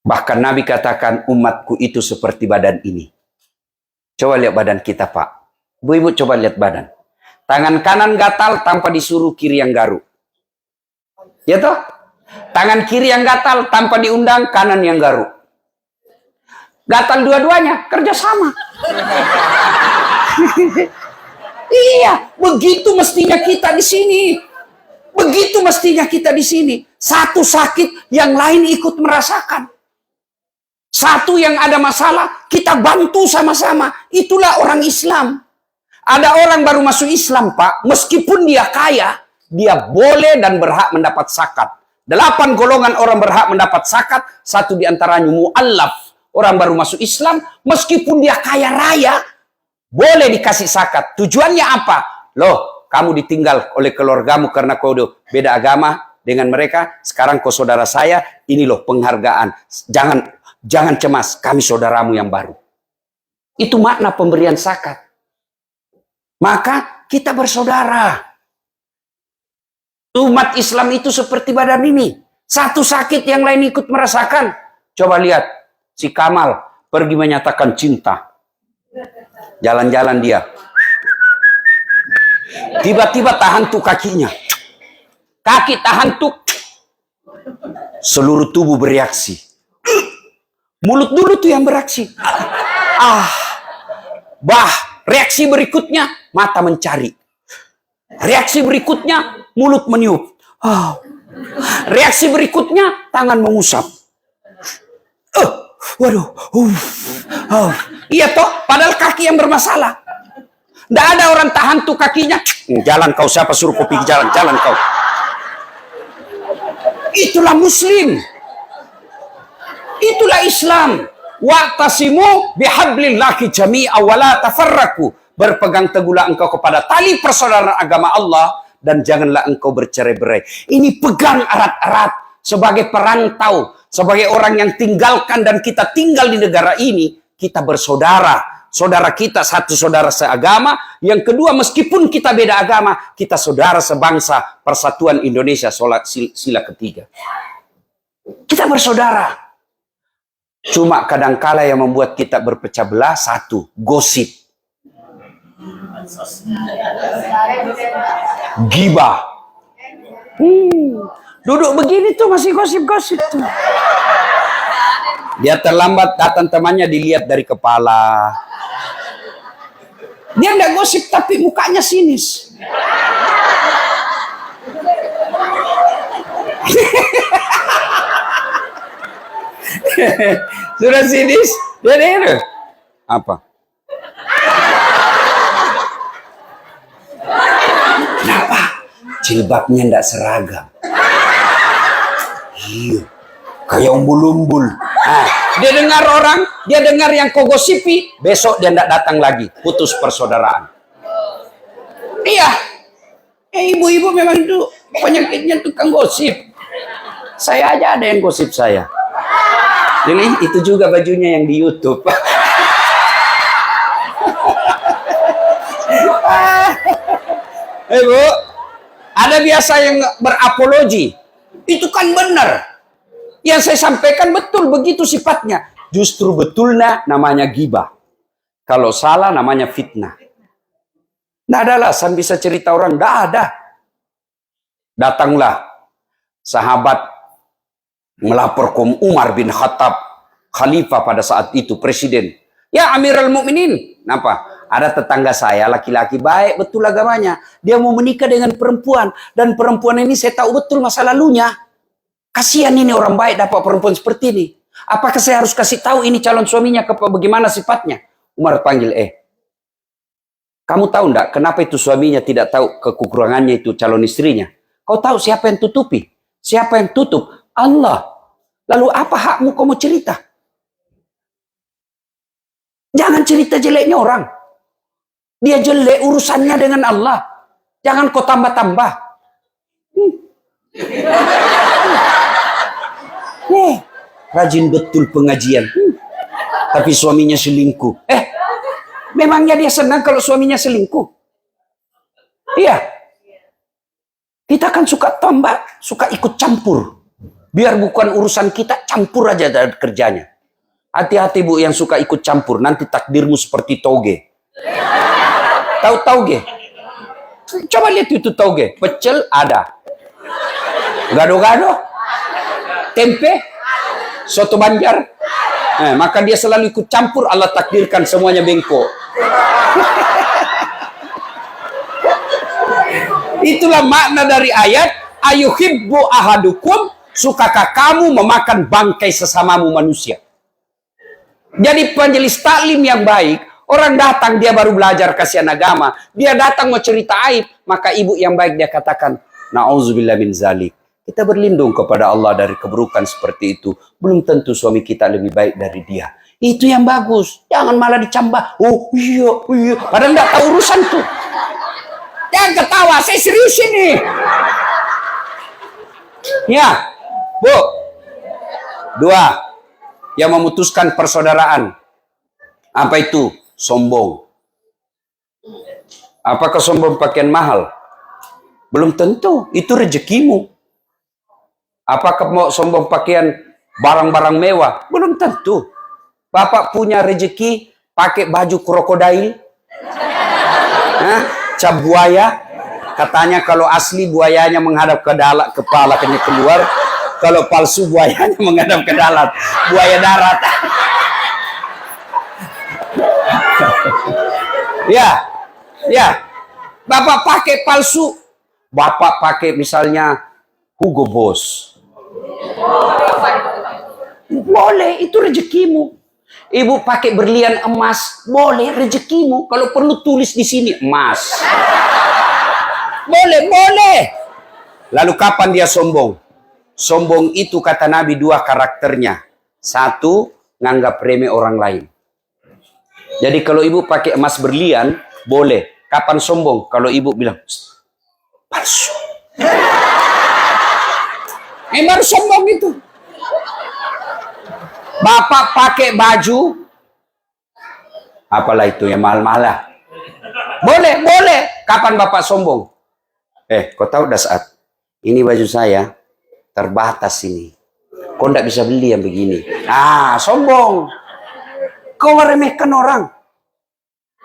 Bahkan Nabi katakan, umatku itu seperti badan ini. Coba lihat badan kita, Pak. Bu-ibu coba lihat badan. Tangan kanan gatal tanpa disuruh kiri yang garuk. Ya toh? Tangan kiri yang gatal tanpa diundang kanan yang garuk. Gatal dua-duanya, kerjasama. Iya, begitu mestinya kita di sini. Begitu mestinya kita di sini. Satu sakit, yang lain ikut merasakan. Satu yang ada masalah, kita bantu sama-sama. Itulah orang Islam. Ada orang baru masuk Islam, Pak. Meskipun dia kaya, dia boleh dan berhak mendapat zakat. 8 golongan orang berhak mendapat zakat. Satu diantaranya mu'allaf. Orang baru masuk Islam, meskipun dia kaya raya, boleh dikasih zakat. Tujuannya apa? Loh, kamu ditinggal oleh keluargamu karena kau udah beda agama dengan mereka. Sekarang kau saudara saya, ini loh penghargaan. Jangan cemas, kami saudaramu yang baru. Itu makna pemberian zakat. Maka kita bersaudara. Umat Islam itu seperti badan ini. Satu sakit, yang lain ikut merasakan. Coba lihat, si Kamal pergi menyatakan cinta. Jalan-jalan dia. Tiba-tiba tahan tuh kakinya. Kaki tahan tuh. Seluruh tubuh bereaksi. Mulut dulu tuh yang bereaksi. Reaksi berikutnya, mata mencari. Reaksi berikutnya, mulut meniup. Reaksi berikutnya, tangan mengusap. Waduh. Iya toh, padahal kaki yang bermasalah. Tidak ada orang tahan tuh kakinya. Jalan kau, siapa suruh kopi jalan kau. Itulah Muslim. Itulah Islam. Wa'tasimu bihablillahi jami'a wa la tafarraku. Berpegang teguhlah engkau kepada tali persaudaraan agama Allah dan janganlah engkau bercerai-berai. Ini pegang erat-erat sebagai perantau, sebagai orang yang tinggalkan dan kita tinggal di negara ini, kita bersaudara. Saudara kita satu saudara seagama, yang kedua meskipun kita beda agama, kita saudara sebangsa, Persatuan Indonesia, sila ketiga. Kita bersaudara. Cuma kadangkala yang membuat kita berpecah belah, satu, gosip. Gibah. Duduk begini tuh masih gosip-gosip tuh. Dia terlambat datang temannya dilihat dari kepala. Dia nggak gosip tapi mukanya sinis. Sudah sinis, dia apa? Kenapa? Jilbabnya ndak seragam. Iya, kayak umbul-umbul. Dia dengar yang kau gosipi, besok dia ndak datang lagi, putus persaudaraan. Iya, ibu-ibu memang itu penyakitnya tukang gosip. Saya aja ada yang gosip saya. Ini itu juga bajunya yang di YouTube. Bu, ada biasa yang berapologi. Itu kan benar. Yang saya sampaikan betul begitu sifatnya. Justru betulnya namanya gibah. Kalau salah namanya fitnah. Tidak ada alasan bisa cerita orang. Tidak ada. Datanglah sahabat melapor ke Umar bin Khattab, khalifah pada saat itu, presiden. Ya Amirul Mukminin. Kenapa? Ada tetangga saya, laki-laki baik betul agamanya. Dia mau menikah dengan perempuan. Dan perempuan ini saya tahu betul masa lalunya. Kasihan ini orang baik dapat perempuan seperti ini. Apakah saya harus kasih tahu ini calon suaminya bagaimana sifatnya? Umar panggil, kamu tahu enggak kenapa itu suaminya tidak tahu kekurangannya itu calon istrinya? Kau tahu siapa yang tutupi? Siapa yang tutup? Allah. Lalu apa hakmu kamu cerita? Jangan cerita jeleknya orang. Dia jelek urusannya dengan Allah. Jangan kau tambah-tambah. Rajin betul pengajian. Tapi suaminya selingkuh. Memangnya dia senang kalau suaminya selingkuh? Iya. Kita kan suka tambah, suka ikut campur. Biar bukan urusan kita, campur aja dari kerjanya. Hati-hati Bu yang suka ikut campur, nanti takdirmu seperti toge. Tahu toge? Coba lihat itu toge. Pecel ada. Gado-gado? Tempe? Soto Banjar? Maka dia selalu ikut campur, Allah takdirkan semuanya bengkok. Itulah makna dari ayat ayuhibbu ahadukum, sukakah kamu memakan bangkai sesamamu manusia. Jadi penjelis taklim yang baik, orang datang dia baru belajar kasihan agama, dia datang mau cerita aib, maka ibu yang baik dia katakan na'udzubillah min zalik. Kita berlindung kepada Allah dari keburukan seperti itu. Belum tentu suami kita lebih baik dari dia. Itu yang bagus. Jangan malah dicambah. Oh iya. Padahal nggak tahu urusan tuh. Jangan ketawa, saya serius ini. Ya, Bu. 2. Yang memutuskan persaudaraan. Apa itu? Sombong. Apakah sombong pakaian mahal? Belum tentu. Itu rezekimu. Apakah mau sombong pakaian barang-barang mewah? Belum tentu. Bapak punya rezeki pakai baju krokodil. Cap buaya. Katanya kalau asli buayanya menghadap ke dalam, kepalanya keluar. Kalau palsu buayanya menghadap ke dalam. Buaya darat. Ya. Bapak pakai palsu. Bapak pakai misalnya Hugo Boss. Boleh, itu rezekimu. Ibu pakai berlian emas, boleh, rezekimu. Kalau perlu tulis di sini emas. Boleh. Lalu kapan dia sombong? Sombong itu kata Nabi 2 karakternya. 1, nganggap remeh orang lain. Jadi kalau ibu pakai emas berlian, boleh. Kapan sombong? Kalau ibu bilang, palsu. Baru sombong itu. Bapak pakai baju, apalah itu yang mahal-mahal. Boleh. Kapan Bapak sombong? Kau tahu Dasat, ini baju saya terbatas ini. Kau tidak bisa beli yang begini. Sombong. Kau meremehkan orang.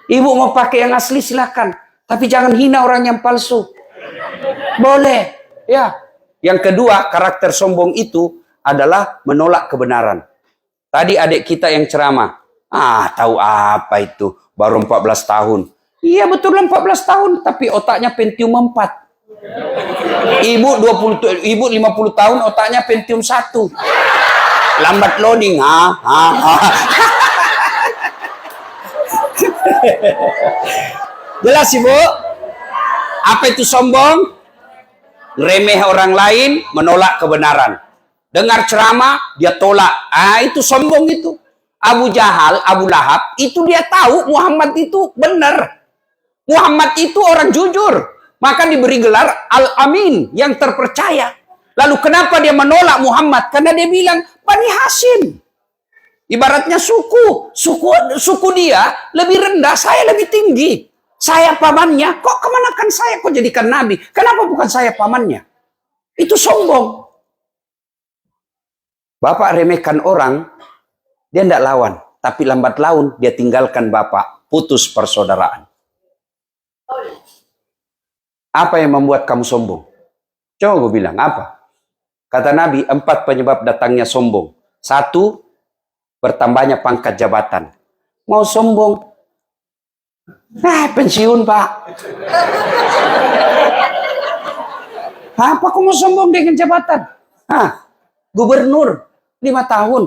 Ibu mau pakai yang asli silakan, tapi jangan hina orang yang palsu. Boleh, ya. Yang kedua, karakter sombong itu adalah menolak kebenaran. Tadi adik kita yang ceramah. Tahu apa itu? Baru 14 tahun. Iya betul 14 tahun, tapi otaknya Pentium 4. Ibu 50 tahun, otaknya Pentium 1. Lambat loading. Jelas Ibu? Apa itu sombong? Remeh orang lain, menolak kebenaran. Dengar ceramah, dia tolak. Itu sombong itu. Abu Jahal, Abu Lahab, itu dia tahu Muhammad itu benar. Muhammad itu orang jujur. Maka diberi gelar Al-Amin, yang terpercaya. Lalu kenapa dia menolak Muhammad? Karena dia bilang, Bani Hashim. Ibaratnya suku dia lebih rendah, saya lebih tinggi. Saya pamannya, kok kemanakan saya kok jadikan nabi? Kenapa bukan saya pamannya? Itu sombong. Bapak remehkan orang, dia tidak lawan. Tapi lambat laun dia tinggalkan Bapak. Putus persaudaraan. Apa yang membuat kamu sombong? Coba gue bilang, apa? Kata Nabi, 4 penyebab datangnya sombong. 1, bertambahnya pangkat jabatan. Mau sombong. Pensiun, Pak. Apa kau mau sombong dengan jabatan? Gubernur 5 tahun.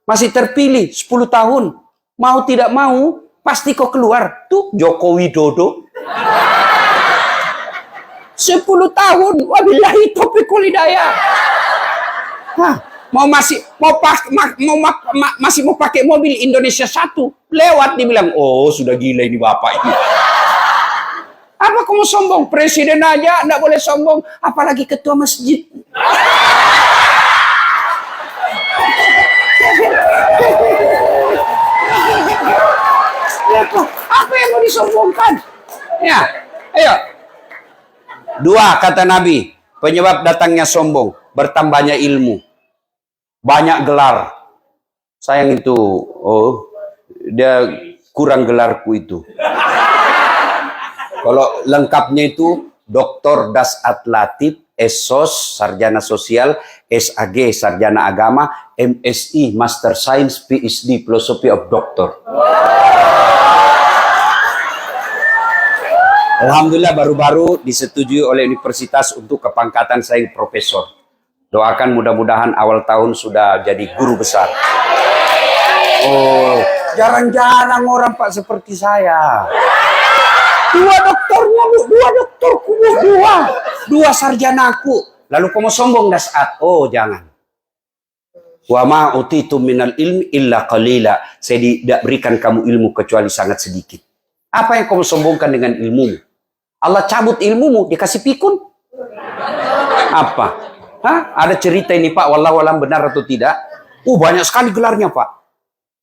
Masih terpilih 10 tahun. Mau tidak mau, pasti kau keluar. Tuh Joko Widodo. 10 tahun. Wabillahi taufiq wal hidayah. Masih mau pakai mobil Indonesia 1 lewat dibilang, oh sudah gila ini bapak ini. Apa kamu sombong? Presiden aja enggak boleh sombong, apalagi ketua masjid. Apa yang mau disombongkan? Ya, ayo. 2 kata Nabi, penyebab datangnya sombong, bertambahnya ilmu. Banyak gelar. Sayang itu, dia kurang gelarku itu. Kalau lengkapnya itu Dr. Dasat Latif, SSOS, Sarjana Sosial, SAG, Sarjana Agama, MSI, Master Science, PhD, Philosophy of Doctor. Alhamdulillah baru-baru disetujui oleh universitas untuk kepangkatan saya profesor. Doakan mudah-mudahan awal tahun sudah jadi guru besar. Oh, jarang-jarang orang Pak seperti saya. 2 doktornya, 2 doktorku, 2 sarjanaku. Lalu kamu sombong Dasat? Oh, jangan. Wa ma utitu minal ilmi illa qalila. Saya tidak berikan kamu ilmu kecuali sangat sedikit. Apa yang kamu sombongkan dengan ilmumu? Allah cabut ilmumu, dikasih pikun. Apa? Ada cerita ini Pak, wallahu alam benar atau tidak? Banyak sekali gelarnya Pak.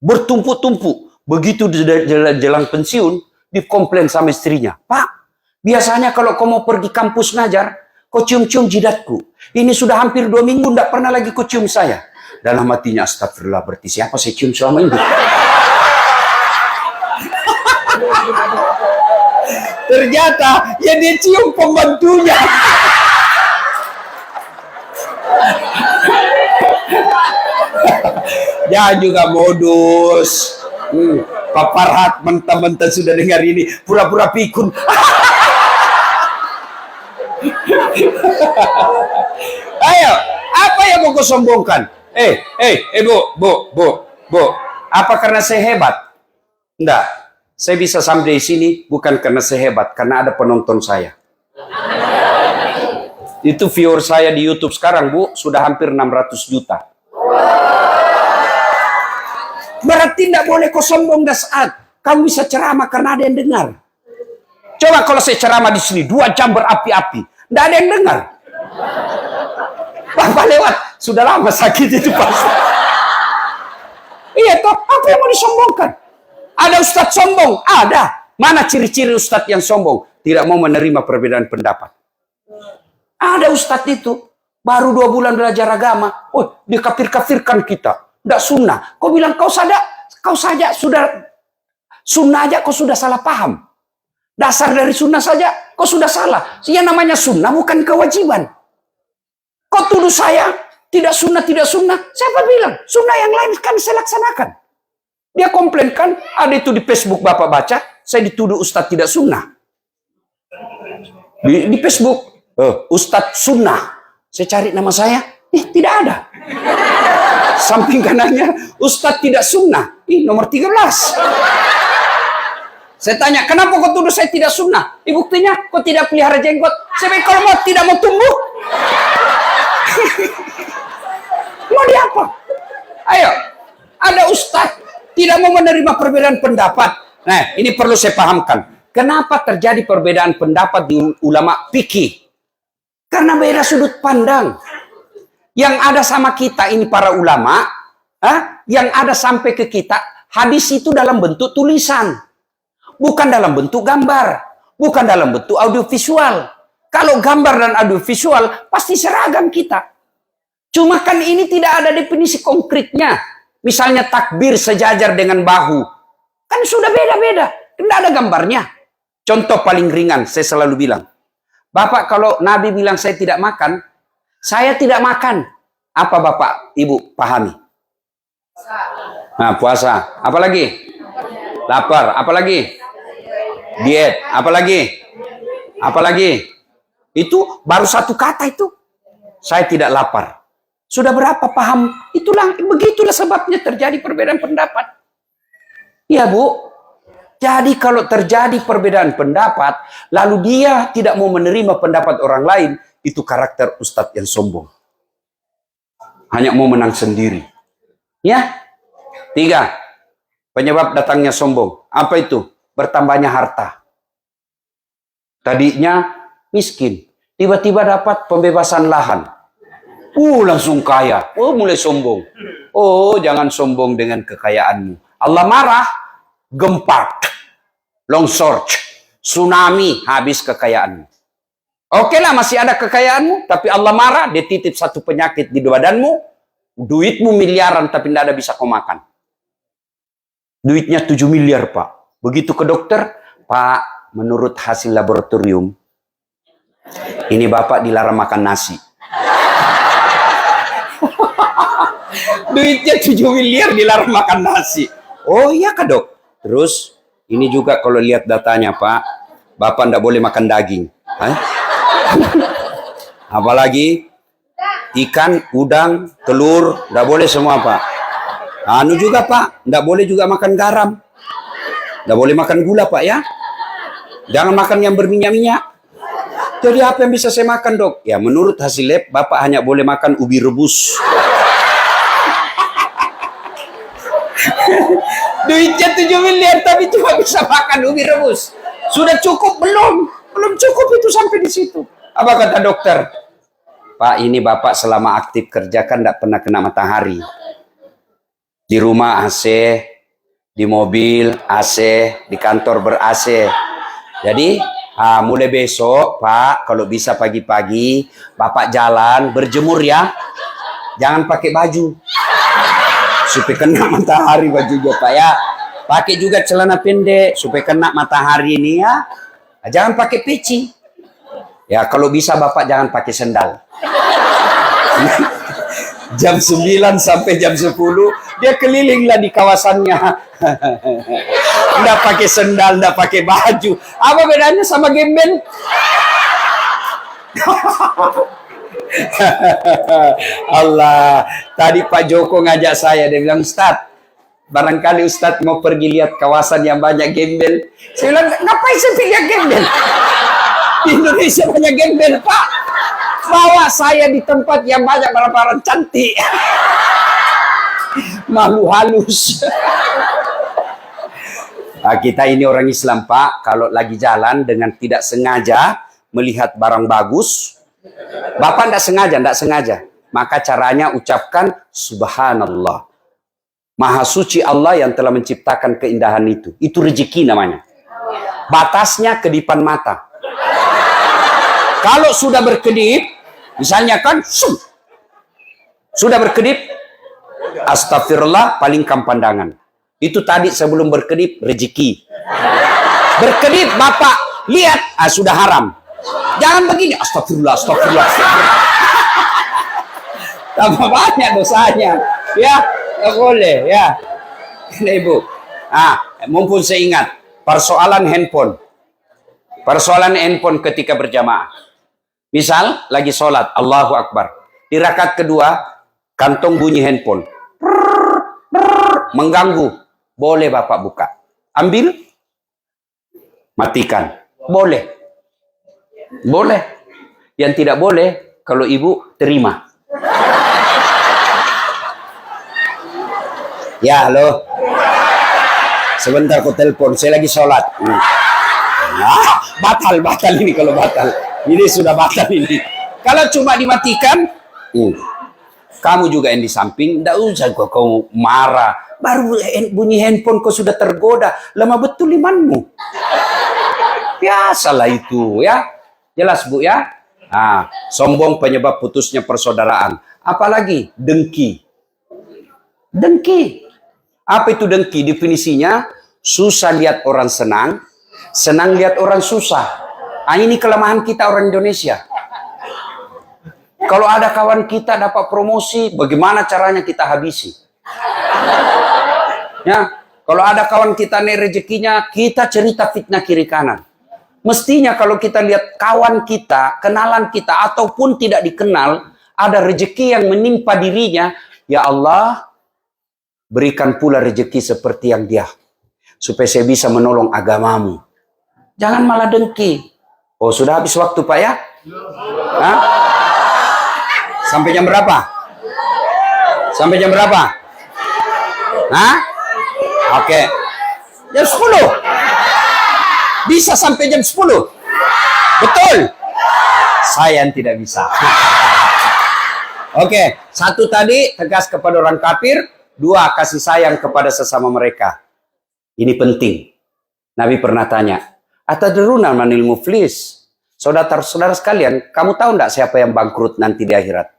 Bertumpuk-tumpuk. Begitu jelang pensiun, dikomplain sama istrinya. Pak, biasanya kalau kau mau pergi kampus ngajar, kau cium-cium jidatku. Ini sudah hampir 2 minggu, tidak pernah lagi kau cium saya. Dalam hatinya, astagfirullah, berarti siapa saya cium selama ini? Ternyata, ya dia cium pembantunya. Ya juga modus. Pak Farhat mentah-mentah sudah dengar ini, pura-pura pikun. Ayo, apa yang mau kau sombongkan? Bu. Apa karena saya hebat? Enggak. Saya bisa sampai di sini bukan karena saya hebat, karena ada penonton saya. Itu viewer saya di YouTube sekarang, Bu, sudah hampir 600 juta. Berarti tidak boleh kau sombong Dasat. Kamu bisa ceramah karena ada yang dengar. Coba kalau saya ceramah di sini 2 jam berapi-api, tidak ada yang dengar. Bapak lewat, sudah lama sakit itu pasti. Iya toh, apa yang mau disombongkan? Ada ustadz sombong? Ada. Mana ciri-ciri ustadz yang sombong? Tidak mau menerima perbedaan pendapat. Ada ustadz itu, baru 2 bulan belajar agama. Dia kafir-kafirkan kita. Tidak sunnah. Kau bilang kau saja sudah sunnah aja kau sudah salah paham. Dasar dari sunnah saja kau sudah salah. Yang namanya sunnah bukan kewajiban. Kau tuduh saya tidak sunnah. Siapa bilang? Sunnah yang lain kan saya laksanakan. Dia komplain kan, ada itu di Facebook Bapak baca, saya dituduh Ustadz tidak sunnah. Di Facebook, Ustadz sunnah. Saya cari nama saya, tidak ada. Samping kanannya, Ustadz tidak sunnah. Nomor 13. Saya tanya, kenapa kau tuduh saya tidak sunnah? Buktinya, kau tidak pelihara jenggot. Saya bilang, kalau mau tidak mau tumbuh. Mau di apa? Ayo, ada Ustadz tidak mau menerima perbedaan pendapat. Nah, ini perlu saya pahamkan. Kenapa terjadi perbedaan pendapat di ulama fikih? Karena beda sudut pandang. Yang ada sama kita ini para ulama, yang ada sampai ke kita, hadis itu dalam bentuk tulisan. Bukan dalam bentuk gambar. Bukan dalam bentuk audiovisual. Kalau gambar dan audiovisual, pasti seragam kita. Cuma kan ini tidak ada definisi konkretnya. Misalnya takbir sejajar dengan bahu. Kan sudah beda-beda. Tidak ada gambarnya. Contoh paling ringan, saya selalu bilang. Bapak kalau Nabi bilang saya tidak makan, saya tidak makan. Apa Bapak, Ibu pahami? Nah, puasa. Apa lagi? Lapar. Apa lagi? Diet. Apa lagi? Apa lagi? Itu baru satu kata itu. Saya tidak lapar. Sudah berapa paham? Begitulah sebabnya terjadi perbedaan pendapat. Iya, Bu. Jadi kalau terjadi perbedaan pendapat, lalu dia tidak mau menerima pendapat orang lain, itu karakter ustadz yang sombong. Hanya mau menang sendiri. Ya. 3. Penyebab datangnya sombong. Apa itu? Bertambahnya harta. Tadinya miskin. Tiba-tiba dapat pembebasan lahan. Langsung kaya. Mulai sombong. Jangan sombong dengan kekayaanmu. Allah marah. Gempa. Longsor. Tsunami. Habis kekayaanmu. Oke lah, masih ada kekayaanmu. Tapi Allah marah. Dia titip satu penyakit di badanmu. Duitmu miliaran tapi tidak ada bisa kau makan. Duitnya 7 miliar, Pak. Begitu ke dokter, Pak, menurut hasil laboratorium, ini Bapak dilarang makan nasi. Duitnya 7 miliar dilarang makan nasi. Oh iya Kak Dok. Terus, ini juga kalau lihat datanya, Pak, Bapak tidak boleh makan daging. Apalagi ikan, udang, telur, tidak boleh semua, Pak. Anu juga, Pak, tidak boleh juga makan garam. Tidak boleh makan gula, Pak, ya. Jangan makan yang berminyak-minyak. Jadi apa yang bisa saya makan, Dok? Ya, menurut hasil lab, Bapak hanya boleh makan ubi rebus. Duitnya 7 miliar, tapi cuma bisa makan ubi rebus. Sudah cukup belum? Belum cukup itu sampai di situ. Apa kata dokter? Pak, ini Bapak selama aktif kerja kan tidak pernah kena matahari. Di rumah AC, di mobil AC, di kantor ber-AC. Jadi, mulai besok, Pak, kalau bisa pagi-pagi, Bapak jalan, berjemur ya. Jangan pakai baju. Supaya kena matahari bajunya, Pak ya. Pakai juga celana pendek, supaya kena matahari ini ya. Jangan pakai peci. Ya, kalau bisa Bapak jangan pakai sendal. Jam 9 sampai jam 10 dia kelilinglah di kawasannya. Nggak pakai sendal, nggak pakai baju. Apa bedanya sama gembel? Allah, tadi Pak Joko ngajak saya, dia bilang, Ustadz, barangkali Ustadz mau pergi lihat kawasan yang banyak gembel. Saya bilang, ngapain saya pilih gembel? Di Indonesia banyak gembel, Pak. Bawa saya di tempat yang banyak para cantik. Malu halus. Nah, kita ini orang Islam, Pak. Kalau lagi jalan dengan tidak sengaja melihat barang bagus, Bapak tidak sengaja. Maka caranya ucapkan Subhanallah. Maha suci Allah yang telah menciptakan keindahan itu. Itu rezeki namanya. Batasnya kedipan mata. Kalau sudah berkedip, misalnya kan, sudah berkedip, astagfirullah, palingkan pandangan. Itu tadi sebelum berkedip, rezeki. Berkedip, Bapak, lihat, sudah haram. Jangan begini, astagfirullah. Tambah banyak dosanya. Ya, tak boleh, ya. Ini Ibu. Mumpun saya ingat, persoalan handphone ketika berjamaah. Misal, lagi sholat, Allahu Akbar. Di rakaat kedua, kantong bunyi handphone. Mengganggu. Boleh Bapak buka. Ambil. Matikan. Boleh. Boleh. Yang tidak boleh, kalau Ibu terima. Ya, halo. Sebentar aku telepon, saya lagi sholat. Batal ini kalau batal. Ini sudah batal ini. Kalau cuma dimatikan, kamu juga yang di samping, tidak usah kau marah. Baru bunyi handphone kau sudah tergoda. Lama betul imanmu. Biasalah itu ya. Jelas Bu ya. Sombong penyebab putusnya persaudaraan. Apalagi dengki. Dengki. Apa itu dengki? Definisinya, susah lihat orang senang, senang lihat orang susah. Ini kelemahan kita orang Indonesia. Kalau ada kawan kita dapat promosi, bagaimana caranya kita habisi? Ya, kalau ada kawan kita nih rezekinya, kita cerita fitnah kiri kanan. Mestinya kalau kita lihat kawan kita, kenalan kita, ataupun tidak dikenal, ada rezeki yang menimpa dirinya, ya Allah, berikan pula rezeki seperti yang dia, supaya saya bisa menolong agamamu. Jangan malah dengki. Oh, sudah habis waktu Pak ya? Hah? Sampai jam berapa? Sampai jam berapa? Hah? Oke. Jam 10. Bisa sampai jam 10? Betul? Saya yang tidak bisa. Oke. Satu tadi, tegas kepada orang kafir. Dua, kasih sayang kepada sesama mereka. Ini penting. Nabi pernah tanya, atadruna manil muflis? Saudara-saudara sekalian, kamu tahu enggak siapa yang bangkrut nanti di akhirat?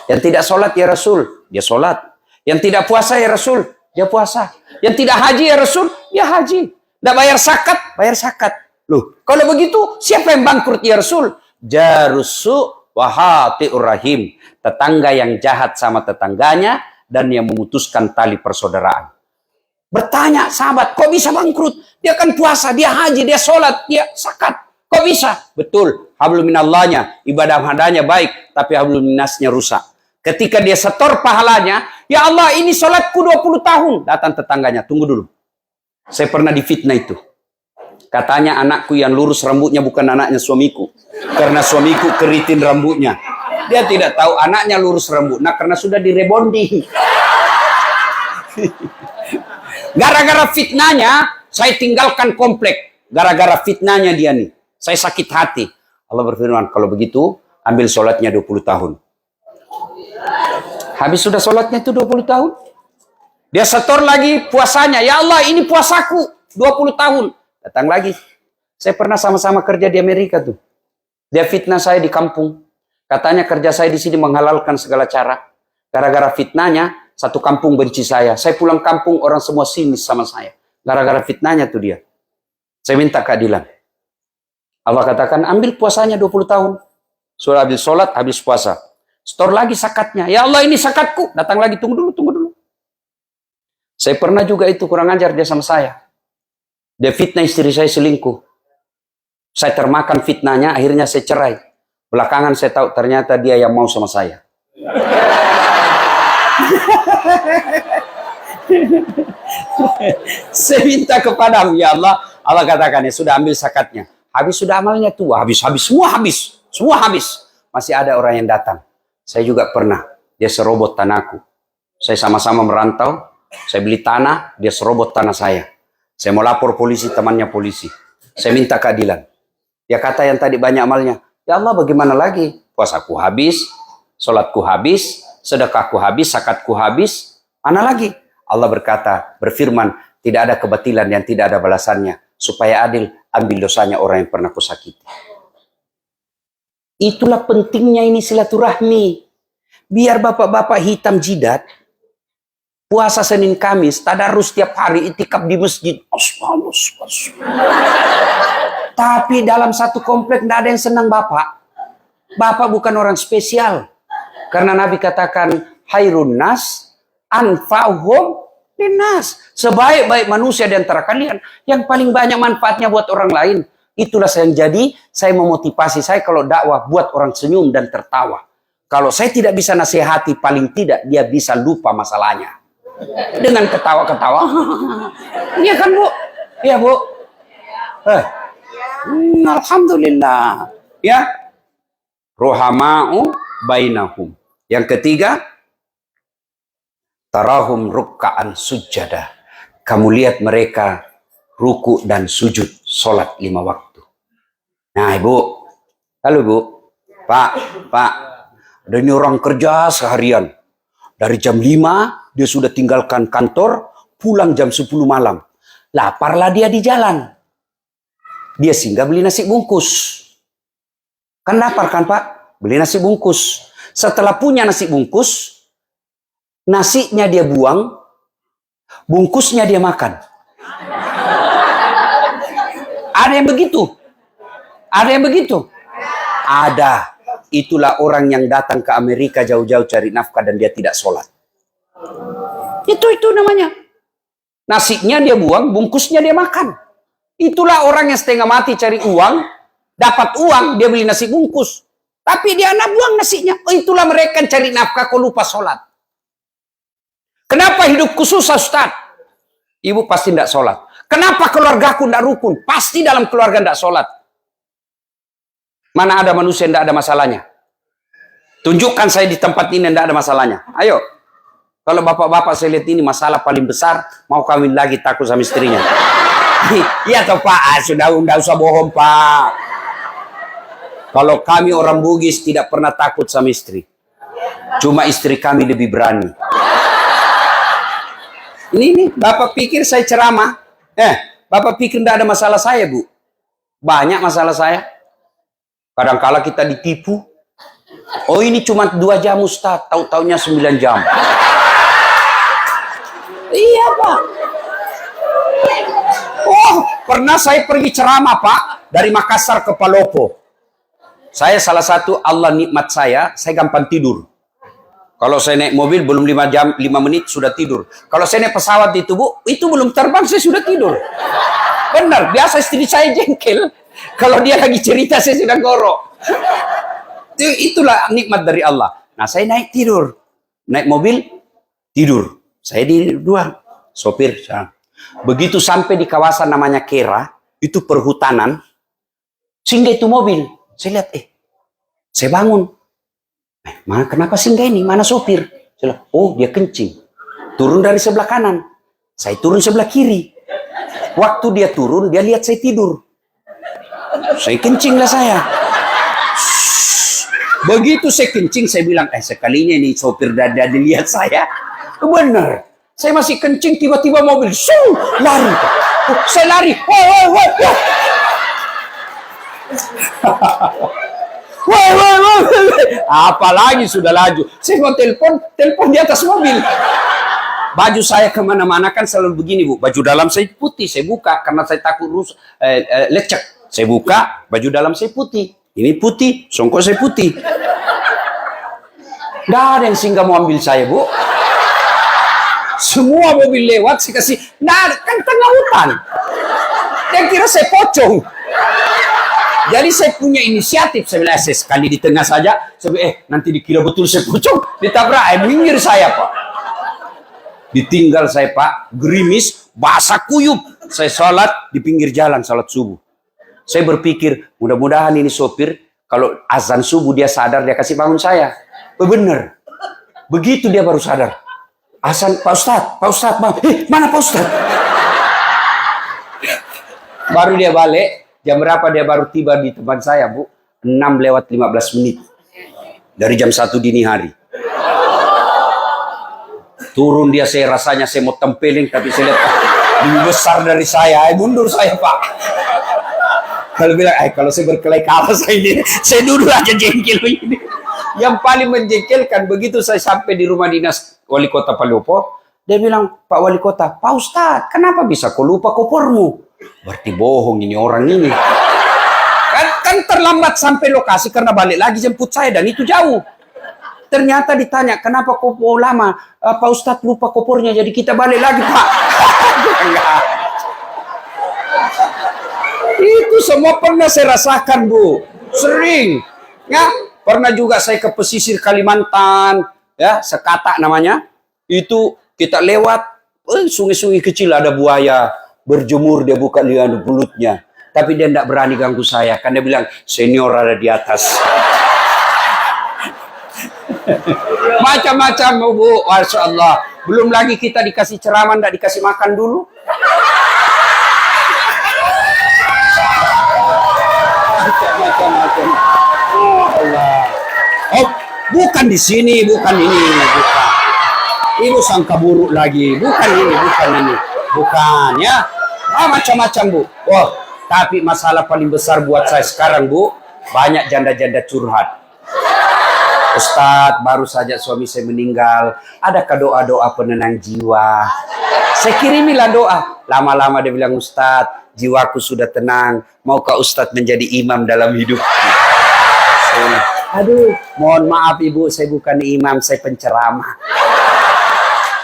Yang tidak sholat ya Rasul, dia sholat. Yang tidak puasa ya Rasul, dia puasa. Yang tidak haji ya Rasul, dia haji. Tidak bayar zakat, bayar zakat. Loh, kalau begitu siapa yang bangkrut ya Rasul? Jarusu wahati'ur rahim. Tetangga yang jahat sama tetangganya dan yang memutuskan tali persaudaraan. Bertanya sahabat, kok bisa bangkrut? Dia kan puasa, dia haji, dia sholat, dia zakat. Kok bisa? Betul, hablum minallahnya, ibadah hadanya baik, tapi hablum minasnya rusak. Ketika dia setor pahalanya, ya Allah ini sholatku 20 tahun. Datang tetangganya, tunggu dulu. Saya pernah difitnah itu. Katanya anakku yang lurus rambutnya bukan anaknya suamiku. Karena suamiku keritin rambutnya. Dia tidak tahu anaknya lurus rambut. Nah karena sudah direbonding. Gara-gara fitnahnya, saya tinggalkan komplek. Gara-gara fitnahnya dia nih. Saya sakit hati. Allah berfirman, kalau begitu, ambil sholatnya 20 tahun. Habis sudah sholatnya itu 20 tahun. Dia setor lagi puasanya. Ya Allah, ini puasaku 20 tahun. Datang lagi. Saya pernah sama-sama kerja di Amerika tuh. Dia fitnah saya di kampung. Katanya kerja saya di sini menghalalkan segala cara. Gara-gara fitnahnya, satu kampung benci saya. Saya pulang kampung, orang semua sinis sama saya. Gara-gara fitnahnya tuh dia. Saya minta keadilan. Allah katakan, ambil puasanya 20 tahun. Sudah habis sholat, habis puasa. Store lagi zakatnya. Ya Allah, ini zakatku. Datang lagi, tunggu dulu, tunggu dulu. Saya pernah juga itu, kurang ajar dia sama saya. Dia fitnah istri saya selingkuh. Saya termakan fitnahnya, akhirnya saya cerai. Belakangan saya tahu ternyata dia yang mau sama saya. Saya minta kepadamu, ya Allah. Allah katakan, ya sudah ambil zakatnya. Habis sudah amalnya tua, habis semua habis, semua habis. Masih ada orang yang datang. Saya juga pernah, dia serobot tanahku. Saya sama-sama merantau, saya beli tanah, dia serobot tanah saya. Saya mau lapor polisi, temannya polisi. Saya minta keadilan. Dia kata yang tadi banyak amalnya, ya Allah bagaimana lagi? Puasaku habis, sholatku habis, sedekahku habis, zakatku habis. Mana lagi? Allah berkata, berfirman, tidak ada kebatilan yang tidak ada balasannya. Supaya adil, ambil dosanya orang yang pernah kusakiti. Itulah pentingnya ini silaturahmi. Biar bapak-bapak hitam jidat, puasa Senin Kamis, tadarus setiap hari, itikaf di masjid. Tapi dalam satu komplek tidak ada yang senang bapak. Bapak bukan orang spesial. Karena Nabi katakan, hairun nas anfa'uhum linnas. Sebaik-baik manusia di antara kalian, yang paling banyak manfaatnya buat orang lain. Itulah yang jadi, saya memotivasi saya kalau dakwah buat orang senyum dan tertawa. Kalau saya tidak bisa nasihati, paling tidak dia bisa lupa masalahnya. Dengan ketawa-ketawa. Iya kan Bu? Iya Bu? Alhamdulillah. Ya. Ruhama'u bainahum. Yang ketiga, tarahum rukka'an sujada. Kamu lihat mereka ruku dan sujud sholat 5 waktu. Nah Ibu, halo Bu, Pak, ada ini orang kerja seharian. Dari jam 5 dia sudah tinggalkan kantor, pulang jam 10 malam. Laparlah dia di jalan. Dia singgah beli nasi bungkus. Kan lapar kan Pak? Beli nasi bungkus. Setelah punya nasi bungkus, nasinya dia buang, bungkusnya dia makan. Ada yang begitu? Ada yang begitu? Ada. Itulah orang yang datang ke Amerika jauh-jauh cari nafkah dan dia tidak sholat. Itu namanya. Nasinya dia buang, bungkusnya dia makan. Itulah orang yang setengah mati cari uang, dapat uang, dia beli nasi bungkus. Tapi dia anak buang nasinya. Oh, itulah mereka yang cari nafkah kok lupa sholat. Kenapa hidupku susah, Ustaz? Ibu pasti tidak sholat. Kenapa keluargaku tidak rukun? Pasti dalam keluarga tidak sholat. Mana ada manusia yang tidak ada masalahnya? Tunjukkan saya di tempat ini yang tidak ada masalahnya. Ayo. Kalau bapak-bapak saya lihat ini masalah paling besar, mau kawin lagi takut sama istrinya. Iya toh Pak, sudah usah bohong Pak. Kalau kami orang Bugis tidak pernah takut sama istri. Cuma istri kami lebih berani. Ini bapak pikir saya ceramah? Bapak pikir tidak ada masalah saya Bu? Banyak masalah saya. Kadang-kala kita ditipu. Oh ini cuma 2 jam Ustaz, tahu-taunya 9 jam. Iya Pak. Oh, pernah saya pergi ceramah Pak, dari Makassar ke Palopo. Saya salah satu Allah nikmat saya gampang tidur. Kalau saya naik mobil belum 5 jam, 5 menit sudah tidur. Kalau saya naik pesawat itu Bu, itu belum terbang saya sudah tidur. Benar, biasa istri saya jengkel. Kalau dia lagi cerita saya sudah ngorok. Itulah nikmat dari Allah. Nah saya naik tidur. Naik mobil, tidur. Saya di dua, sopir. Begitu sampai di kawasan namanya Kera, itu perhutanan, singgah itu mobil. Saya lihat, saya bangun. Kenapa singgah ini? Mana sopir? Saya lihat, oh dia kencing. Turun dari sebelah kanan. Saya turun sebelah kiri. Waktu dia turun, dia lihat saya tidur. Saya kencing lah saya. Begitu saya kencing, saya bilang, sekalinya nih sopir dada dilihat saya. Benar. Saya masih kencing, tiba-tiba mobil, lari. Saya lari. Apalagi sudah laju. Saya mau telepon di atas mobil. Baju saya kemana-mana kan selalu begini Bu. Baju dalam saya putih, saya buka karena saya takut lecek. Saya buka, baju dalam saya putih. Ini putih, songkok saya putih. Nggak ada yang singgah mau ambil saya Bu. Semua mobil lewat, saya kasih, nah kan tengah hutan. Dia kira saya pocong. Jadi saya punya inisiatif, saya bilang, sekali di tengah saja, saya bilang, nanti dikira betul saya pocong, ditabrak, minggir saya Pak. Ditinggal saya Pak, gerimis, basah kuyup. Saya sholat di pinggir jalan, sholat subuh. Saya berpikir, mudah-mudahan ini sopir, kalau azan subuh dia sadar, dia kasih bangun saya. Benar. Begitu dia baru sadar. Azan, Pak Ustadz, mana Pak Ustadz? Baru dia balik, jam berapa dia baru tiba di tempat saya, Bu? 6:15 menit. Dari jam 1 dini hari. Turun dia, saya rasanya saya mau tempelin, tapi saya lihat lebih besar dari saya. Mundur saya, Pak. Kalau bilang, kalau saya berkelahi kalah saya dulu aja jengkel ini. Yang paling menjengkelkan, begitu saya sampai di rumah dinas Wali Kota Palopo, dia bilang, Pak Wali Kota, Pak Ustadz, kenapa bisa kau lupa kopormu? Berarti bohong ini orang ini. Kan terlambat sampai lokasi karena balik lagi jemput saya dan itu jauh. Ternyata ditanya, kenapa kau lama? Pak Ustadz lupa kopornya, jadi kita balik lagi Pak. Itu semua pernah saya rasakan Bu, sering. Ya, pernah juga saya ke pesisir Kalimantan, ya Sekata namanya. Itu kita lewat sungai-sungai kecil ada buaya berjemur, dia buka mulutnya. Tapi dia tidak berani ganggu saya, karena dia bilang senior ada di atas. Macam-macam Bu, Masya Allah. Belum lagi kita dikasih ceramah, tidak dikasih makan dulu. Macam-macam. Oh Allah. Oh, bukan di sini, bukan ini, bukan. Ibu sangka buruk lagi, bukan ini, bukan ya. Macam-macam Bu. Oh, tapi masalah paling besar buat saya sekarang Bu, banyak janda-janda curhat. Ustadz, baru saja suami saya meninggal. Adakah doa-doa penenang jiwa? Saya kirimilah doa. Lama-lama dia bilang, Ustadz, jiwaku sudah tenang. Maukah Ustadz menjadi imam dalam hidup? Aduh, mohon maaf Ibu, saya bukan imam, saya penceramah.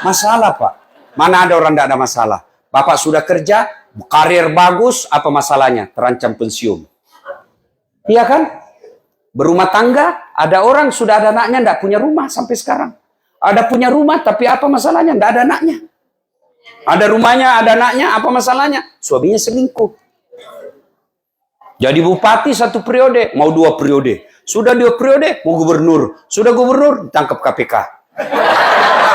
Masalah Pak. Mana ada orang tidak ada masalah? Bapak sudah kerja, karir bagus, apa masalahnya? Terancam pensiun. Iya kan? Berumah tangga, ada orang sudah ada anaknya, tidak punya rumah sampai sekarang. Ada punya rumah, tapi apa masalahnya? Tidak ada anaknya. Ada rumahnya, ada anaknya, apa masalahnya? Suaminya selingkuh. Jadi bupati 1 periode, mau 2 periode. Sudah 2 periode, mau gubernur. Sudah gubernur, ditangkap KPK.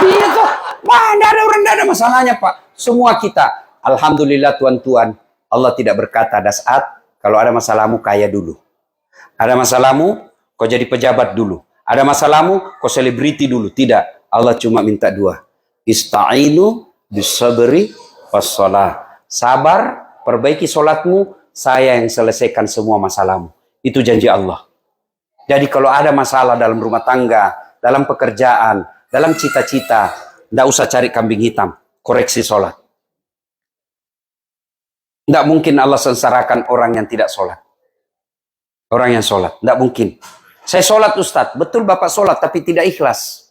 Iya toh. Wah, tidak ada orang, tidak ada masalahnya Pak. Semua kita, alhamdulillah tuan-tuan, Allah tidak berkata ada saat, kalau ada masalahmu kaya dulu. Ada masalahmu, kau jadi pejabat dulu. Ada masalahmu, kau selebriti dulu. Tidak, Allah cuma minta 2. Ista'inu bisabri wassalah. Sabar, perbaiki solatmu, saya yang selesaikan semua masalahmu. Itu janji Allah. Jadi kalau ada masalah dalam rumah tangga, dalam pekerjaan, dalam cita-cita, tidak usah cari kambing hitam, koreksi sholat. Tidak mungkin Allah sengsarakan orang yang tidak sholat. Orang yang sholat, tidak mungkin. Saya sholat Ustadz, betul Bapak sholat tapi tidak ikhlas.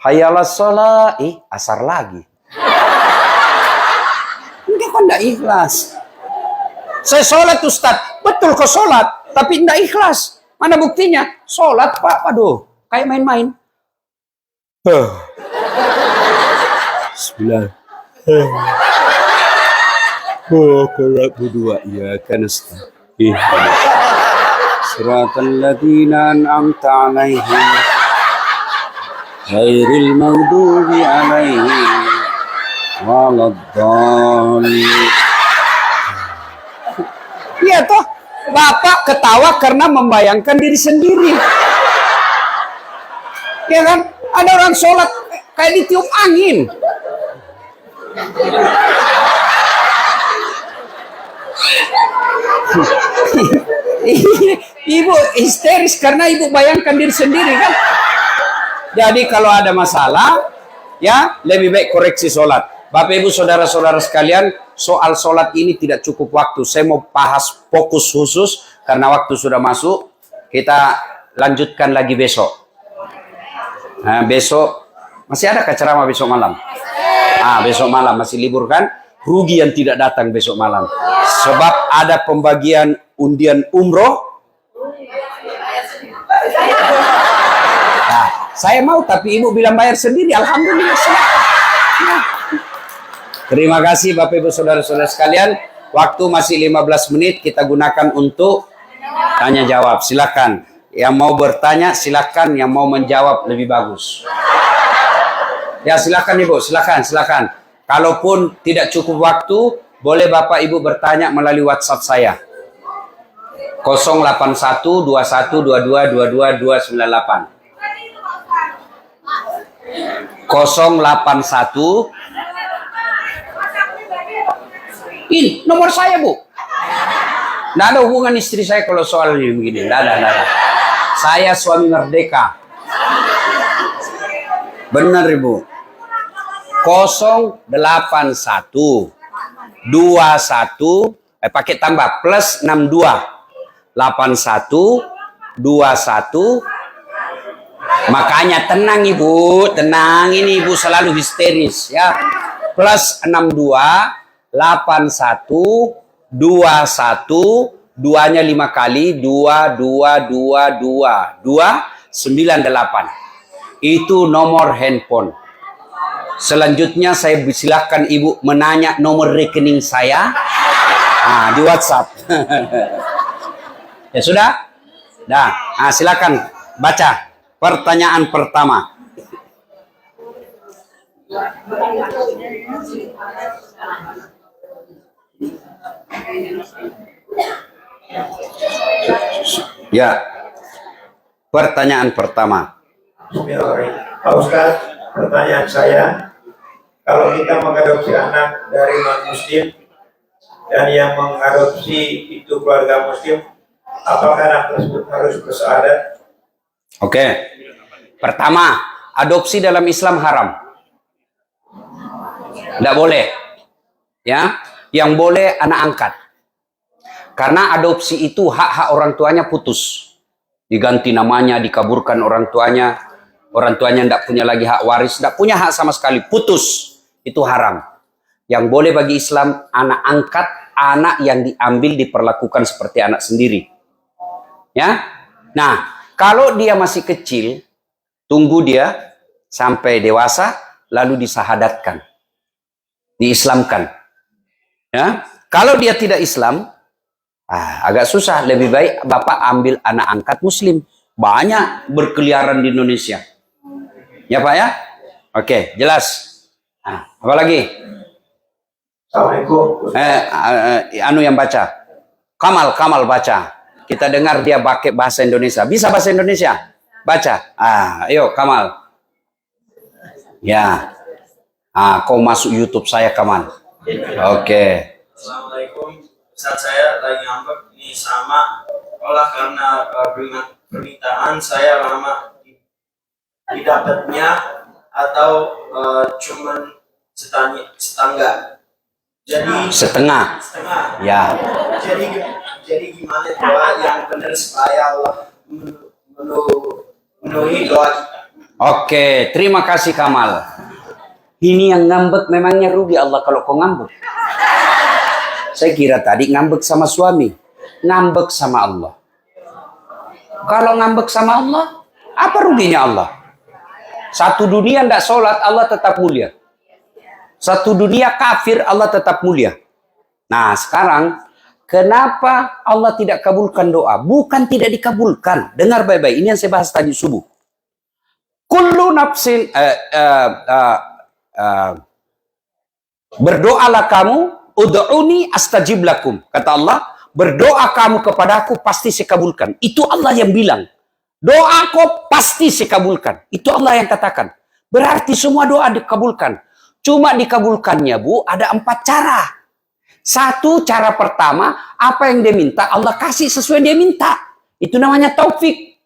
Hayalah sholat, asar lagi. Enggak kan tidak ikhlas. Saya sholat Ustadz, betul kok sholat tapi tidak ikhlas. Mana buktinya? Sholat Pak, aduh, kayak main-main. Bismillah. Qur'an berdua ya kan Ustaz. Siratal ladzina an'amta 'alaihim ghairil maghdubi 'alaihim waladdallin. Iya toh, Bapak ketawa karena membayangkan diri sendiri. Ya kan? Ada orang sholat kayak ditiup angin. Ibu histeris karena ibu bayangkan diri sendiri kan. Jadi kalau ada masalah, ya lebih baik koreksi sholat. Bapak ibu saudara-saudara sekalian, soal sholat ini tidak cukup waktu. Saya mau bahas fokus khusus karena waktu sudah masuk. Kita lanjutkan lagi besok. Nah, besok masih ada ceramah besok malam. Besok malam masih libur kan? Rugi yang tidak datang besok malam. Sebab ada pembagian undian umroh. Nah, saya mau tapi ibu bilang bayar sendiri. Alhamdulillah. Nah. Terima kasih Bapak Ibu Saudara-saudara sekalian. Waktu masih 15 menit kita gunakan untuk tanya jawab. Silakan. Yang mau bertanya silakan, yang mau menjawab lebih bagus. Ya silakan Ibu, silakan. Kalaupun tidak cukup waktu, boleh Bapak Ibu bertanya melalui WhatsApp saya. 081 21 22 22 298. 081. Ini nomor saya Bu. Nggak ada hubungan istri saya kalau soal ini begini. Nggak ada. Saya suami merdeka. Benar Ibu. 081 21 pakai tambah plus 62 81 21. Makanya tenang Ibu, tenang, ini Ibu selalu histeris ya. Plus 62 81 21 duanya 5 kali 2 98. Itu nomor handphone. Selanjutnya saya silakan Ibu menanya nomor rekening saya di WhatsApp. Ya sudah? Dah. Silakan baca pertanyaan pertama. Ya. Pertanyaan pertama. Pak Ustadz, pertanyaan saya, kalau kita mengadopsi anak dari non-muslim dan yang mengadopsi itu keluarga muslim, apakah anak tersebut harus bersyahadat? Oke. Pertama, adopsi dalam Islam haram. Tidak boleh. Ya, yang boleh anak angkat. Karena adopsi itu hak-hak orang tuanya putus. Diganti namanya, dikaburkan orang tuanya tidak punya lagi hak waris, tidak punya hak sama sekali, putus. Itu haram. Yang boleh bagi Islam anak angkat, anak yang diambil diperlakukan seperti anak sendiri. Ya. Nah, kalau dia masih kecil, tunggu dia sampai dewasa lalu disahadatkan. Diislamkan. Ya. Kalau dia tidak Islam, agak susah. Lebih baik Bapak ambil anak angkat muslim. Banyak berkeliaran di Indonesia. Ya Pak ya? Oke, jelas. Apa lagi? Assalamualaikum. Anu yang baca. Kamal baca. Kita dengar dia pakai bahasa Indonesia. Bisa bahasa Indonesia? Baca. Ayo Kamal. Ya. Kau masuk YouTube saya Kamal. Oke. Assalamualaikum. Saat saya lagi ngambek ini sama olah karena permintaan saya lama didapatnya atau cuman setengah. Jadi Setengah. Ya. Jadi gimana doa yang benar supaya Allah memenuhi doa kita? Oke, terima kasih Kamal. Ini yang ngambek memangnya rugi Allah kalau kau ngambek. Saya kira tadi ngambek sama suami, ngambek sama Allah. Kalau ngambek sama Allah, apa ruginya Allah? Satu dunia tidak sholat, Allah tetap mulia. Satu dunia kafir, Allah tetap mulia. Nah sekarang, kenapa Allah tidak kabulkan doa? Bukan tidak dikabulkan. Dengar baik-baik, ini yang saya bahas tadi subuh. Kullu nafsin, berdoalah kamu, ud'uni astajib lakum. Kata Allah, berdoa kamu kepadaku pasti saya kabulkan. Itu Allah yang bilang. Doa kau pasti saya kabulkan. Itu Allah yang katakan. Berarti semua doa dikabulkan. Cuma dikabulkannya Bu, ada 4 cara. Satu, cara pertama, apa yang dia minta, Allah kasih sesuai dia minta. Itu namanya taufik.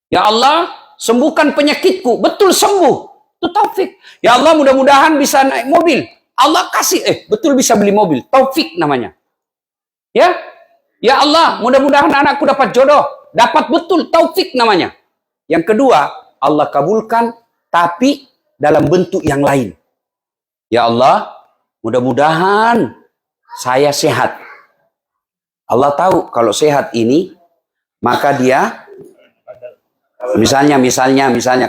Ya Allah, sembuhkan penyakitku. Betul sembuh. Itu taufik. Ya Allah, mudah-mudahan bisa naik mobil. Allah kasih, betul bisa beli mobil. Taufik namanya. Ya, ya Allah, mudah-mudahan anakku dapat jodoh. Dapat betul, taufik namanya. Yang kedua, Allah kabulkan, tapi dalam bentuk yang lain. Ya Allah, mudah-mudahan saya sehat. Allah tahu kalau sehat ini, maka dia, misalnya,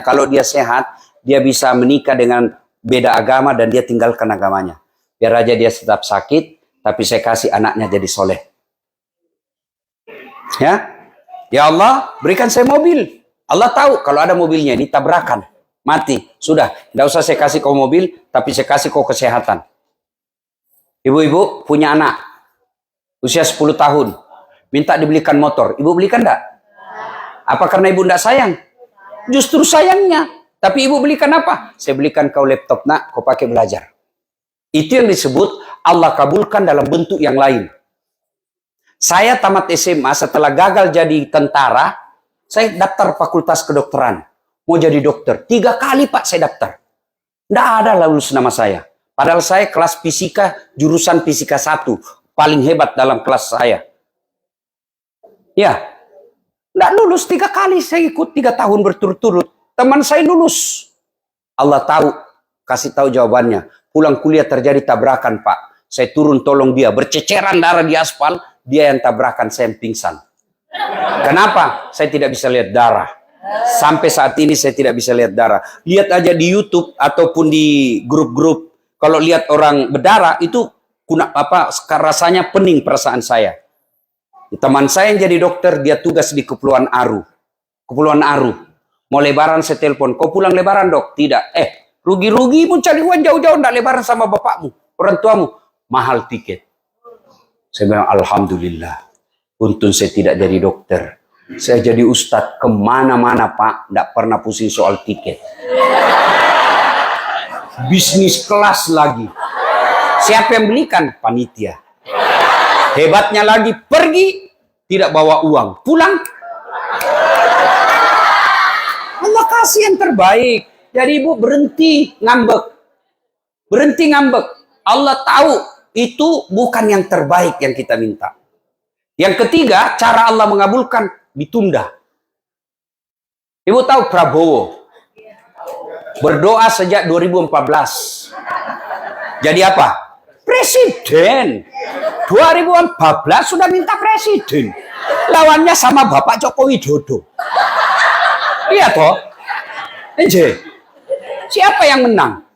kalau dia sehat, dia bisa menikah dengan beda agama dan dia tinggalkan agamanya. Biar aja dia tetap sakit, tapi saya kasih anaknya jadi soleh. Ya Allah, berikan saya mobil. Allah tahu kalau ada mobilnya ini tabrakan, mati. Sudah, tidak usah saya kasih kau mobil, tapi saya kasih kau kesehatan. Ibu-ibu punya anak, usia 10 tahun, minta dibelikan motor. Ibu belikan enggak? Apa karena ibu enggak sayang? Justru sayangnya. Tapi ibu belikan apa? Saya belikan kau laptop nak, kau pakai belajar. Itu yang disebut Allah kabulkan dalam bentuk yang lain. Saya tamat SMA, setelah gagal jadi tentara, saya daftar fakultas kedokteran. Mau jadi dokter. 3 kali Pak saya daftar. Tidak ada lulus nama saya. Padahal saya kelas fisika, jurusan fisika 1. Paling hebat dalam kelas saya. Ya. Tidak lulus 3 kali. Saya ikut 3 tahun berturut-turut. Teman saya lulus. Allah tahu. Kasih tahu jawabannya. Pulang kuliah terjadi tabrakan Pak. Saya turun tolong dia. Berceceran darah di aspal. Dia yang tabrakan, saya yang pingsan. Kenapa? Saya tidak bisa lihat darah. Sampai saat ini saya tidak bisa lihat darah. Lihat aja di YouTube ataupun di grup-grup. Kalau lihat orang berdarah itu rasanya pening perasaan saya. Teman saya yang jadi dokter, dia tugas di Kepulauan Aru. Kepulauan Aru. Mau lebaran saya telepon. Kau pulang lebaran dok? Tidak. Rugi-rugi pun cari uang jauh-jauh. Tidak lebaran sama bapakmu, orang tuamu. Mahal tiket. Saya bilang alhamdulillah. Untung saya tidak jadi dokter. Saya jadi ustadz kemana-mana Pak. Tidak pernah pusing soal tiket. Bisnis kelas lagi. Siapa yang belikan? Panitia. Hebatnya lagi pergi. Tidak bawa uang. Pulang. Allah kasih yang terbaik. Jadi ibu berhenti ngambek. Berhenti ngambek. Allah tahu itu bukan yang terbaik yang kita minta. Yang ketiga, cara Allah mengabulkan ditunda. Ibu tahu Prabowo berdoa sejak 2014. Jadi apa? Presiden. 2014 sudah minta presiden. Lawannya sama Bapak Joko Widodo. Iya toh? Siapa yang menang?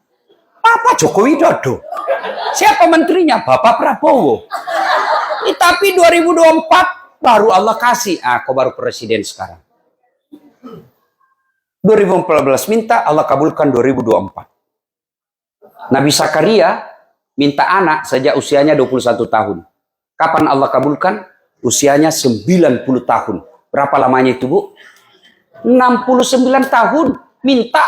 Bapak Joko Widodo. Siapa menterinya? Bapak Prabowo. Tapi 2024 baru Allah kasih. Kau baru presiden sekarang. 2014 minta, Allah kabulkan 2024. Nabi Zakaria minta anak sejak usianya 21 tahun. Kapan Allah kabulkan? Usianya 90 tahun. Berapa lamanya itu, Bu? 69 tahun. Minta.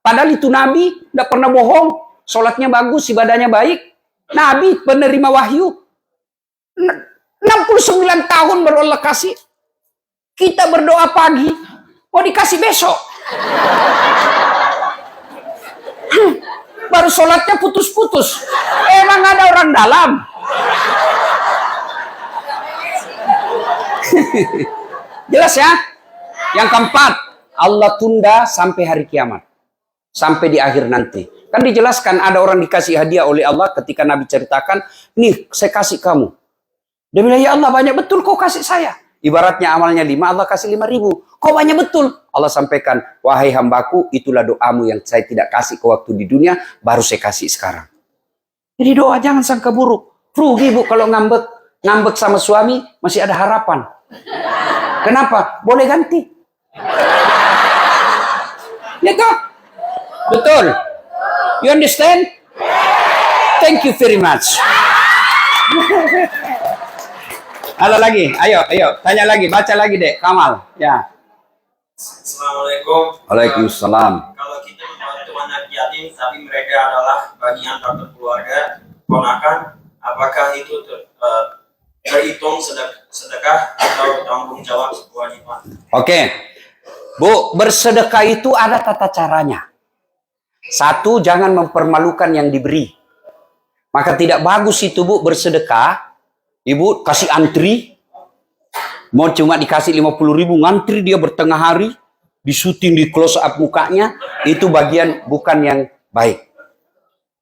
Padahal itu Nabi, tidak pernah bohong. Sholatnya bagus, ibadahnya baik. Nabi penerima wahyu. 69 tahun baru Allah kasih. Kita berdoa pagi, mau dikasih besok. Baru sholatnya putus-putus. Emang ada orang dalam? Jelas ya? Yang keempat, Allah tunda sampai hari kiamat. Sampai di akhir nanti. Kan dijelaskan ada orang dikasih hadiah oleh Allah ketika Nabi ceritakan, nih saya kasih kamu. Dia bilang, ya Allah banyak betul kau kasih saya. Ibaratnya amalnya 5, Allah kasih 5.000. Kau banyak betul. Allah sampaikan, wahai hambaku, itulah doamu yang saya tidak kasih ke waktu di dunia, baru saya kasih sekarang. Jadi doa jangan sangka buruk. Rugi Bu kalau ngambek. Ngambek sama suami, masih ada harapan. Kenapa? Boleh ganti. Ya toh? Betul. You understand? Thank you very much. Halo lagi, ayo, tanya lagi, baca lagi dek, Kamal. Ya. Assalamualaikum. Waalaikumsalam. Kalau kita membantu anak yatim, tapi mereka adalah bagian dari keluarga, ponakan, apakah itu terhitung sedekah atau tanggung jawab kewajiban? Oke, Bu, bersedekah itu ada tata caranya. Satu, jangan mempermalukan yang diberi. Maka tidak bagus itu Bu bersedekah. Ibu kasih antri, mau cuma dikasih 50.000, ngantri dia bertengah hari, disuting di close up mukanya, itu bagian bukan yang baik.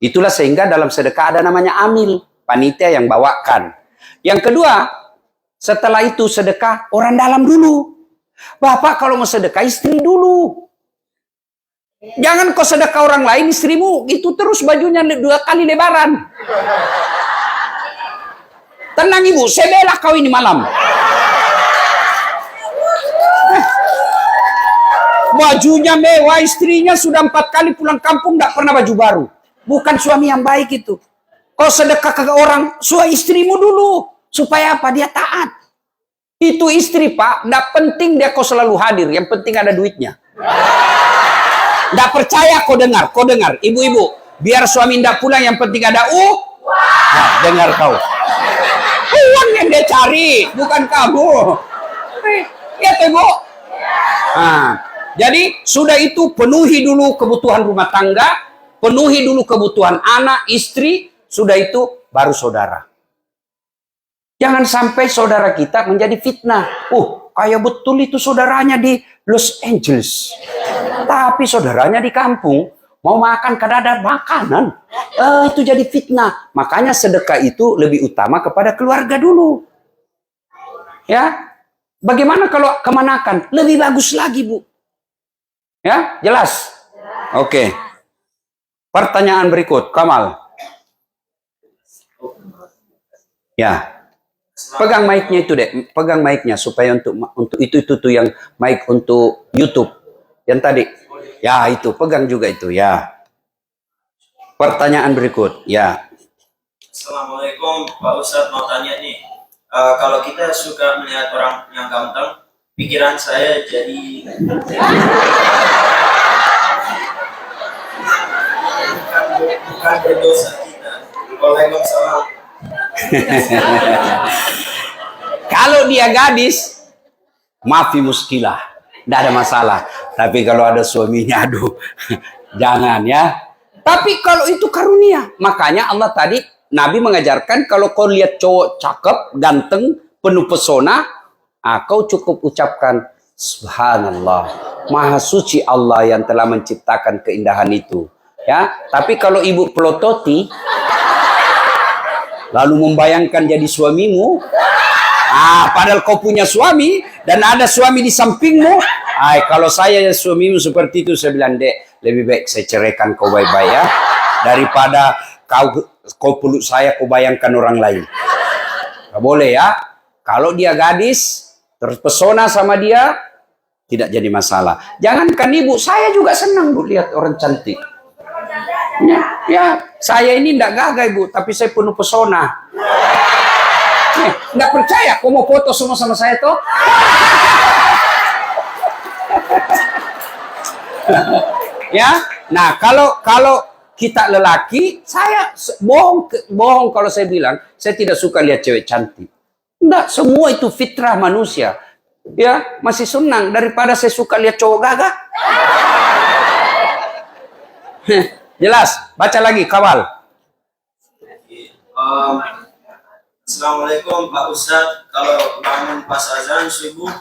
Itulah sehingga dalam sedekah ada namanya amil, panitia yang bawakan. Yang kedua, setelah itu sedekah orang dalam dulu. Bapak kalau mau sedekah istri dulu. Jangan kau sedekah orang lain, istrimu itu terus bajunya 2 kali lebaran. Tenang Ibu, saya bela kau ini malam. Bajunya mewah, istrinya sudah 4 kali pulang kampung, tidak pernah baju baru. Bukan suami yang baik itu. Kau sedekah ke orang, suami istrimu dulu. Supaya apa? Dia taat. Itu istri Pak, tidak penting dia kau selalu hadir. Yang penting ada duitnya. Tidak percaya kau dengar. Ibu-ibu, biar suami tidak pulang, yang penting ada Nah, dengar kau. Uang yang dia cari, bukan kamu. Ya Bu. Nah, jadi sudah itu penuhi dulu kebutuhan rumah tangga, penuhi dulu kebutuhan anak, istri, sudah itu baru saudara. Jangan sampai saudara kita menjadi fitnah. Kayak betul itu saudaranya di Los Angeles. Tapi saudaranya di kampung, mau makan kadang ada makanan. Itu jadi fitnah. Makanya sedekah itu lebih utama kepada keluarga dulu. Ya. Bagaimana kalau kemanakan? Lebih bagus lagi, Bu. Ya, jelas? Oke. Pertanyaan berikut, Kamal. Ya. Pegang mic-nya itu, Dek. Pegang mic-nya supaya untuk itu tuh yang mic untuk YouTube. Yang tadi. Ya, itu pegang juga itu, ya. Pertanyaan berikut, ya. Assalamualaikum, Pak Ustadz mau tanya nih. Kalau kita suka melihat orang yang ganteng, pikiran saya jadi bukan berdosa kita. Waalaikumsalam. Kalau dia gadis, maafi muskilah, tidak ada masalah. Tapi kalau ada suaminya, aduh, jangan ya. Tapi kalau itu karunia, makanya Allah tadi Nabi mengajarkan kalau kau lihat cowok cakep, ganteng, penuh pesona, kau cukup ucapkan Subhanallah, Maha Suci Allah yang telah menciptakan keindahan itu. Ya, tapi kalau ibu pelototi, lalu membayangkan jadi suamimu. Padahal kau punya suami dan ada suami di sampingmu. Kalau saya suamimu seperti itu, saya bilang, Dek, lebih baik saya ceraikan kau baik-baik ya, daripada kau peluk saya, kau bayangkan orang lain. Gak boleh ya. Kalau dia gadis, terpesona sama dia, tidak jadi masalah. Jangankan ibu, saya juga senang bu lihat orang cantik. Ya, saya ini tidak gagah ibu, tapi saya penuh pesona. Nggak percaya, kau mau foto semua sama saya toh? Ya, nah kalau kita lelaki, saya bohong kalau saya bilang saya tidak suka lihat cewek cantik. Enggak, semua itu fitrah manusia. Ya, masih senang daripada saya suka lihat cowok gagah. Jelas, baca lagi, kawal. Assalamualaikum Pak Ustadz, kalau bangun pas azan subuh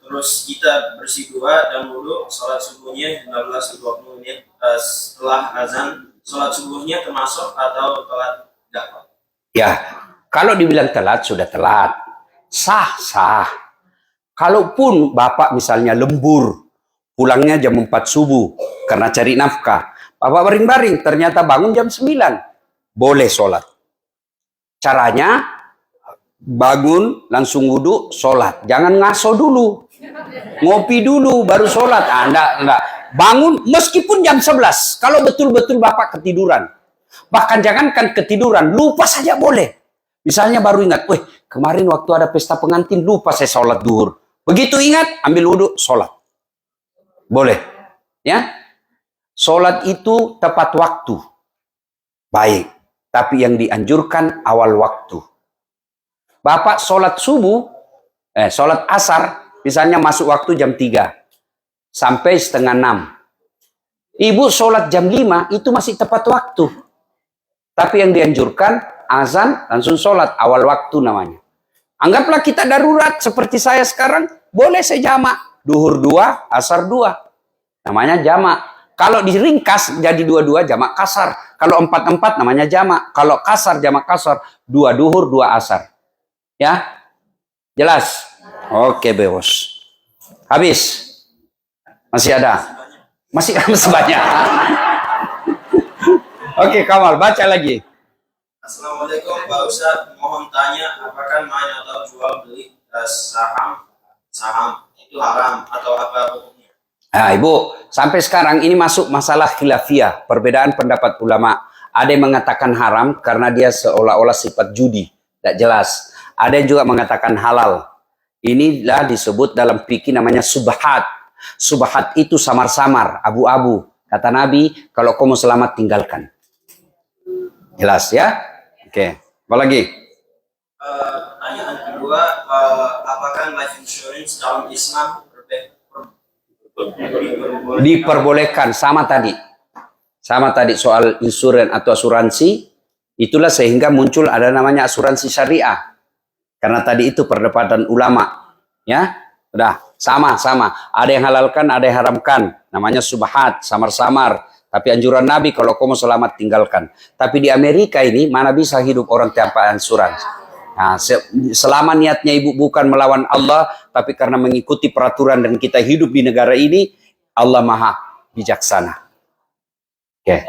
terus kita bersih dua dan wudhu, sholat subuhnya 15-20 menit setelah azan, sholat subuhnya termasuk atau telat? Enggak, Pak. Ya, kalau dibilang telat sudah telat, sah. Kalaupun bapak misalnya lembur, pulangnya jam 4 subuh karena cari nafkah, bapak baring-baring ternyata bangun jam 9, boleh sholat. Caranya bangun langsung wudhu, sholat. Jangan ngaso dulu, ngopi dulu baru sholat. Enggak. Bangun meskipun jam 11. Kalau betul-betul bapak ketiduran, bahkan jangankan ketiduran, lupa saja boleh. Misalnya baru ingat, kemarin waktu ada pesta pengantin lupa saya sholat duhur. Begitu ingat, ambil wudhu, sholat. Boleh, ya. Sholat itu tepat waktu, baik. Tapi yang dianjurkan awal waktu. Bapak sholat subuh, sholat asar, misalnya masuk waktu jam 3 sampai setengah 6. Ibu sholat jam 5 itu masih tepat waktu. Tapi yang dianjurkan azan langsung sholat awal waktu namanya. Anggaplah kita darurat seperti saya sekarang, boleh saya jamak duhur 2, asar 2. Namanya jamak. Kalau diringkas jadi 2-2 jamak kasar. Kalau 4-4 namanya jamak. Kalau kasar jamak kasar. 2 duhur, 2 asar. Ya? Jelas? Oke, bos. Habis? Masih ada? Masih banyak. Oke, Kamal, baca lagi. Assalamualaikum Pak Ustadz, mohon tanya, apakah main atau jual beli saham itu haram atau apa hukumnya? Ibu, sampai sekarang ini masuk masalah khilafiyah, perbedaan pendapat ulama. Ada yang mengatakan haram karena dia seolah-olah sifat judi, tidak jelas. Ada yang juga mengatakan halal. Inilah disebut dalam fikih namanya subhat. Subhat itu samar-samar, abu-abu. Kata Nabi, kalau kamu selamat tinggalkan. Jelas ya? Oke, apa lagi? Pertanyaan kedua, apakah life insurance dalam Islam diperbolehkan? Sama tadi soal insuran atau asuransi, itulah sehingga muncul ada namanya asuransi syariah, karena tadi itu perdebatan ulama, ya. Udah sama ada yang halalkan, ada yang haramkan, namanya subhat, samar-samar. Tapi anjuran Nabi kalau kamu selamat tinggalkan. Tapi di Amerika ini mana bisa hidup orang tanpa asuransi. Nah, selama niatnya ibu bukan melawan Allah, tapi karena mengikuti peraturan dan kita hidup di negara ini, Allah maha bijaksana. Oke.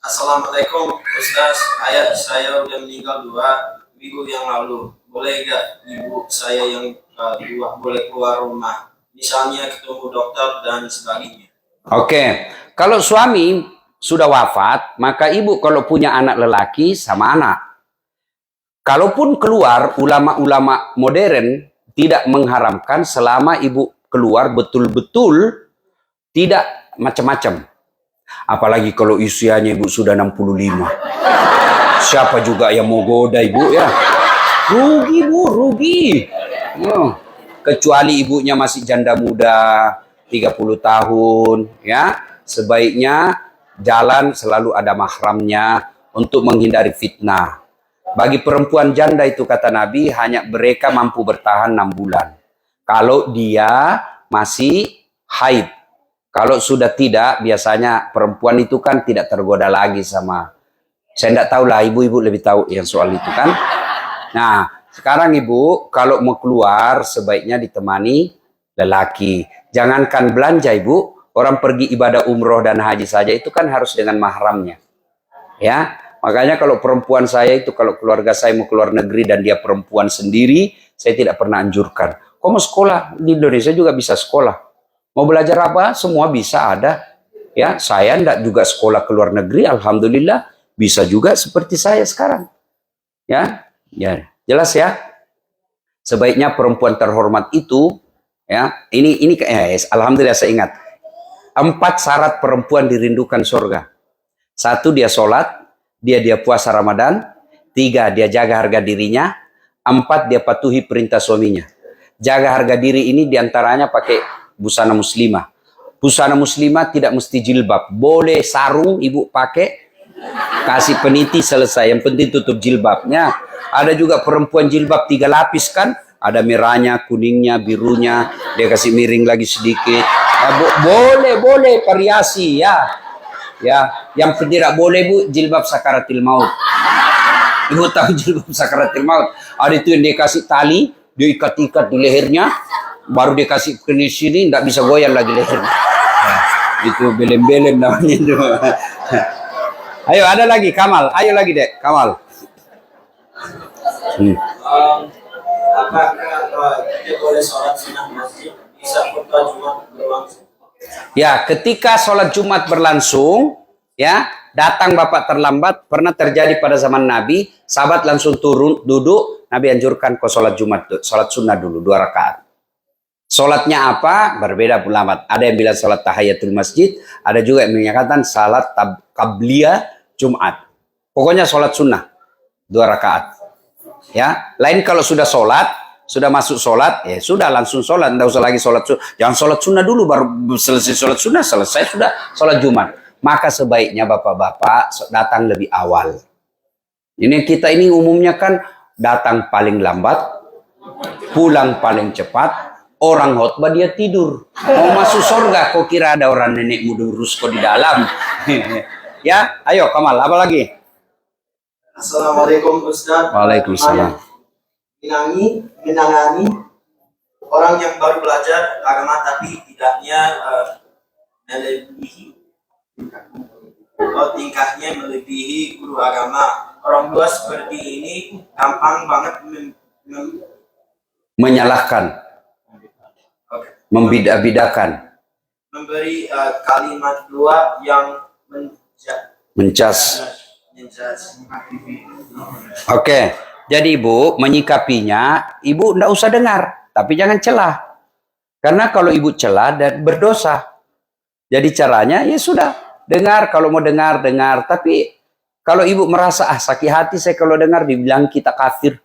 Assalamualaikum Ustaz, ayah saya udah meninggal 2 minggu yang lalu. Boleh gak ibu saya yang boleh keluar rumah? Misalnya ketemu dokter dan sebagainya. Oke. Kalau suami sudah wafat, maka ibu kalau punya anak lelaki sama anak. Kalaupun keluar, ulama-ulama modern tidak mengharamkan selama ibu keluar betul-betul tidak macam-macam. Apalagi kalau usianya ibu sudah 65. Siapa juga yang mau goda ibu ya? Rugi bu, rugi. Kecuali ibunya masih janda muda, 30 tahun. Ya, sebaiknya jalan selalu ada mahramnya untuk menghindari fitnah. Bagi perempuan janda itu kata Nabi hanya mereka mampu bertahan 6 bulan. Kalau dia masih haid. Kalau sudah tidak, biasanya perempuan itu kan tidak tergoda lagi sama Saya tidak tahu lah, ibu-ibu lebih tahu yang soal itu kan. Nah, sekarang ibu kalau mau keluar sebaiknya ditemani lelaki. Jangankan belanja ibu, orang pergi ibadah umroh dan haji saja itu kan harus dengan mahramnya. Ya, makanya kalau perempuan saya itu, kalau keluarga saya mau keluar negeri dan dia perempuan sendiri, saya tidak pernah anjurkan. Kau mau sekolah di Indonesia juga bisa sekolah. Mau belajar apa? Semua bisa ada. Ya, saya tidak juga sekolah ke luar negeri, alhamdulillah bisa juga seperti saya sekarang. Ya, ya jelas ya. Sebaiknya perempuan terhormat itu, ya, ini alhamdulillah saya ingat. 4 syarat perempuan dirindukan surga. 1 dia sholat, dia puasa Ramadan. 3 dia jaga harga dirinya. 4 dia patuhi perintah suaminya. Jaga harga diri ini diantaranya pakai busana muslimah. Busana muslimah tidak mesti jilbab. Boleh sarung ibu pakai, kasih peniti selesai. Yang penting tutup jilbabnya. Ada juga perempuan jilbab 3 lapis kan. Ada merahnya, kuningnya, birunya. Dia kasih miring lagi sedikit. Ya, boleh variasi ya. Ya, yang tidak boleh bu jilbab sakaratil maut. Ibu tahu jilbab sakaratil maut? Ada itu yang dia kasih tali, dia ikat-ikat di lehernya, baru dia kasih ke sini, tidak bisa goyang lagi lehernya. Nah, itu belem-belem namanya itu. Ayo ada lagi Kamal, ayo lagi dek Kamal. Apakah dia boleh sholat sunnah masjid bisa khutbah Jumat berlangsung? Ya, ketika sholat Jumat berlangsung, ya, datang bapak terlambat, pernah terjadi pada zaman Nabi, sahabat langsung turun, duduk, Nabi anjurkan kau sholat Jumat, sholat sunnah dulu, 2 rakaat. Sholatnya apa? Berbeda ulama. Ada yang bilang sholat tahiyatul masjid, ada juga yang menyatakan sholat qabliyah Jumat. Pokoknya sholat sunnah, 2 rakaat. Ya, lain kalau sudah sholat, sudah masuk sholat, ya sudah langsung sholat, tidak usah lagi sholat sunnah. Jangan sholat sunnah dulu, baru selesai sholat sunnah, selesai sudah sholat Jumat. Maka sebaiknya bapak-bapak datang lebih awal. Ini kita ini umumnya kan datang paling lambat, pulang paling cepat, orang khotbah dia tidur. Mau masuk surga, kok kira ada orang nenek mudurus kok di dalam. Ya, ayo Kamal, apa lagi? Assalamualaikum Ustaz. Waalaikumsalam. Menangani orang yang baru belajar agama tapi tidaknya melebihi tingkahnya melebihi guru agama. Orang tua seperti ini gampang banget menyalahkan, membidak-bidakan, memberi kalimat dua yang mencas. Oke, jadi ibu menyikapinya, ibu tidak usah dengar, tapi jangan celah. Karena kalau ibu celah dan berdosa. Jadi caranya ya sudah, dengar kalau mau dengar. Tapi kalau ibu merasa sakit hati saya kalau dengar dibilang kita kafir,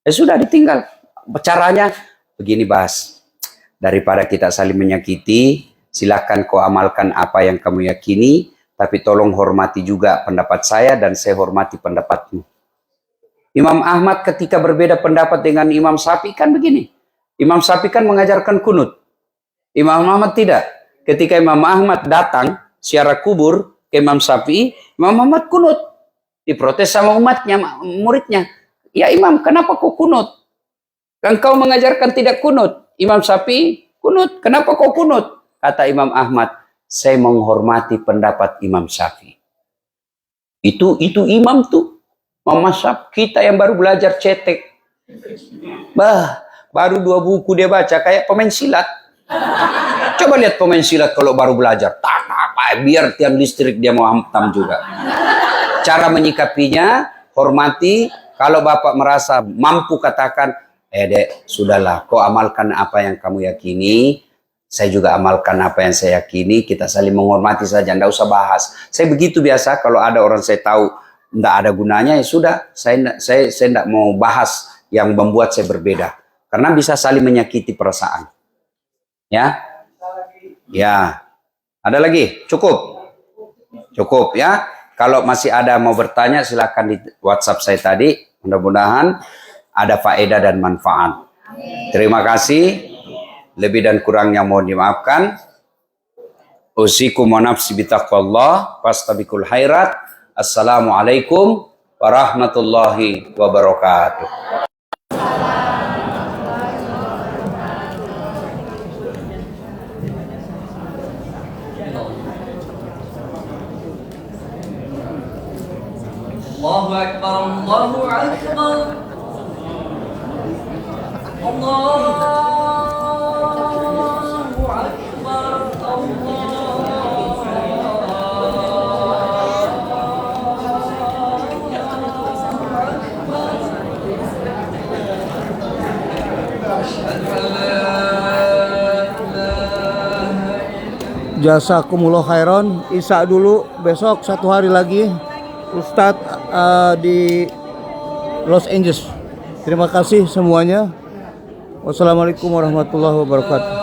ya sudah ditinggal. Caranya begini Bas, daripada kita saling menyakiti, silakan kau amalkan apa yang kamu yakini. Tapi tolong hormati juga pendapat saya dan saya hormati pendapatmu. Imam Ahmad ketika berbeda pendapat dengan Imam Syafi'i kan begini. Imam Syafi'i kan mengajarkan kunut. Imam Ahmad tidak. Ketika Imam Ahmad datang ziarah kubur ke Imam Syafi'i, Imam Ahmad kunut. Diprotes sama umatnya, muridnya. Ya Imam, kenapa kau kunut? Kan kau mengajarkan tidak kunut. Imam Syafi'i kunut. Kenapa kau kunut? Kata Imam Ahmad, saya menghormati pendapat Imam Syafi'i. Itu imam tuh. Mama kita yang baru belajar cetek. Baru 2 buku dia baca kayak pemain silat. Coba lihat pemain silat kalau baru belajar. Biar tiang listrik dia mau hantam juga. Cara menyikapinya, hormati. Kalau bapak merasa mampu katakan, dek, sudahlah, kau amalkan apa yang kamu yakini. Saya juga amalkan apa yang saya yakini, kita saling menghormati saja, tidak usah bahas. Saya begitu biasa, kalau ada orang saya tahu tidak ada gunanya, ya sudah, saya tidak mau bahas yang membuat saya berbeda. Karena bisa saling menyakiti perasaan. Ya, ya, ada lagi, cukup ya. Kalau masih ada mau bertanya, silakan di WhatsApp saya tadi. Mudah-mudahan ada faedah dan manfaat. Terima kasih. Lebih dan kurangnya mohon dimaafkan. Usikum wa nafsi bitaqwallah fastabiqul khairat. Assalamualaikum warahmatullahi wabarakatuh. Allahu Akbar, Allahu Akbar. Allahu Akbar, Jazakumullah khairan. Isa dulu, besok 1 hari lagi Ustadz di Los Angeles. Terima kasih semuanya. Wassalamualaikum warahmatullahi wabarakatuh.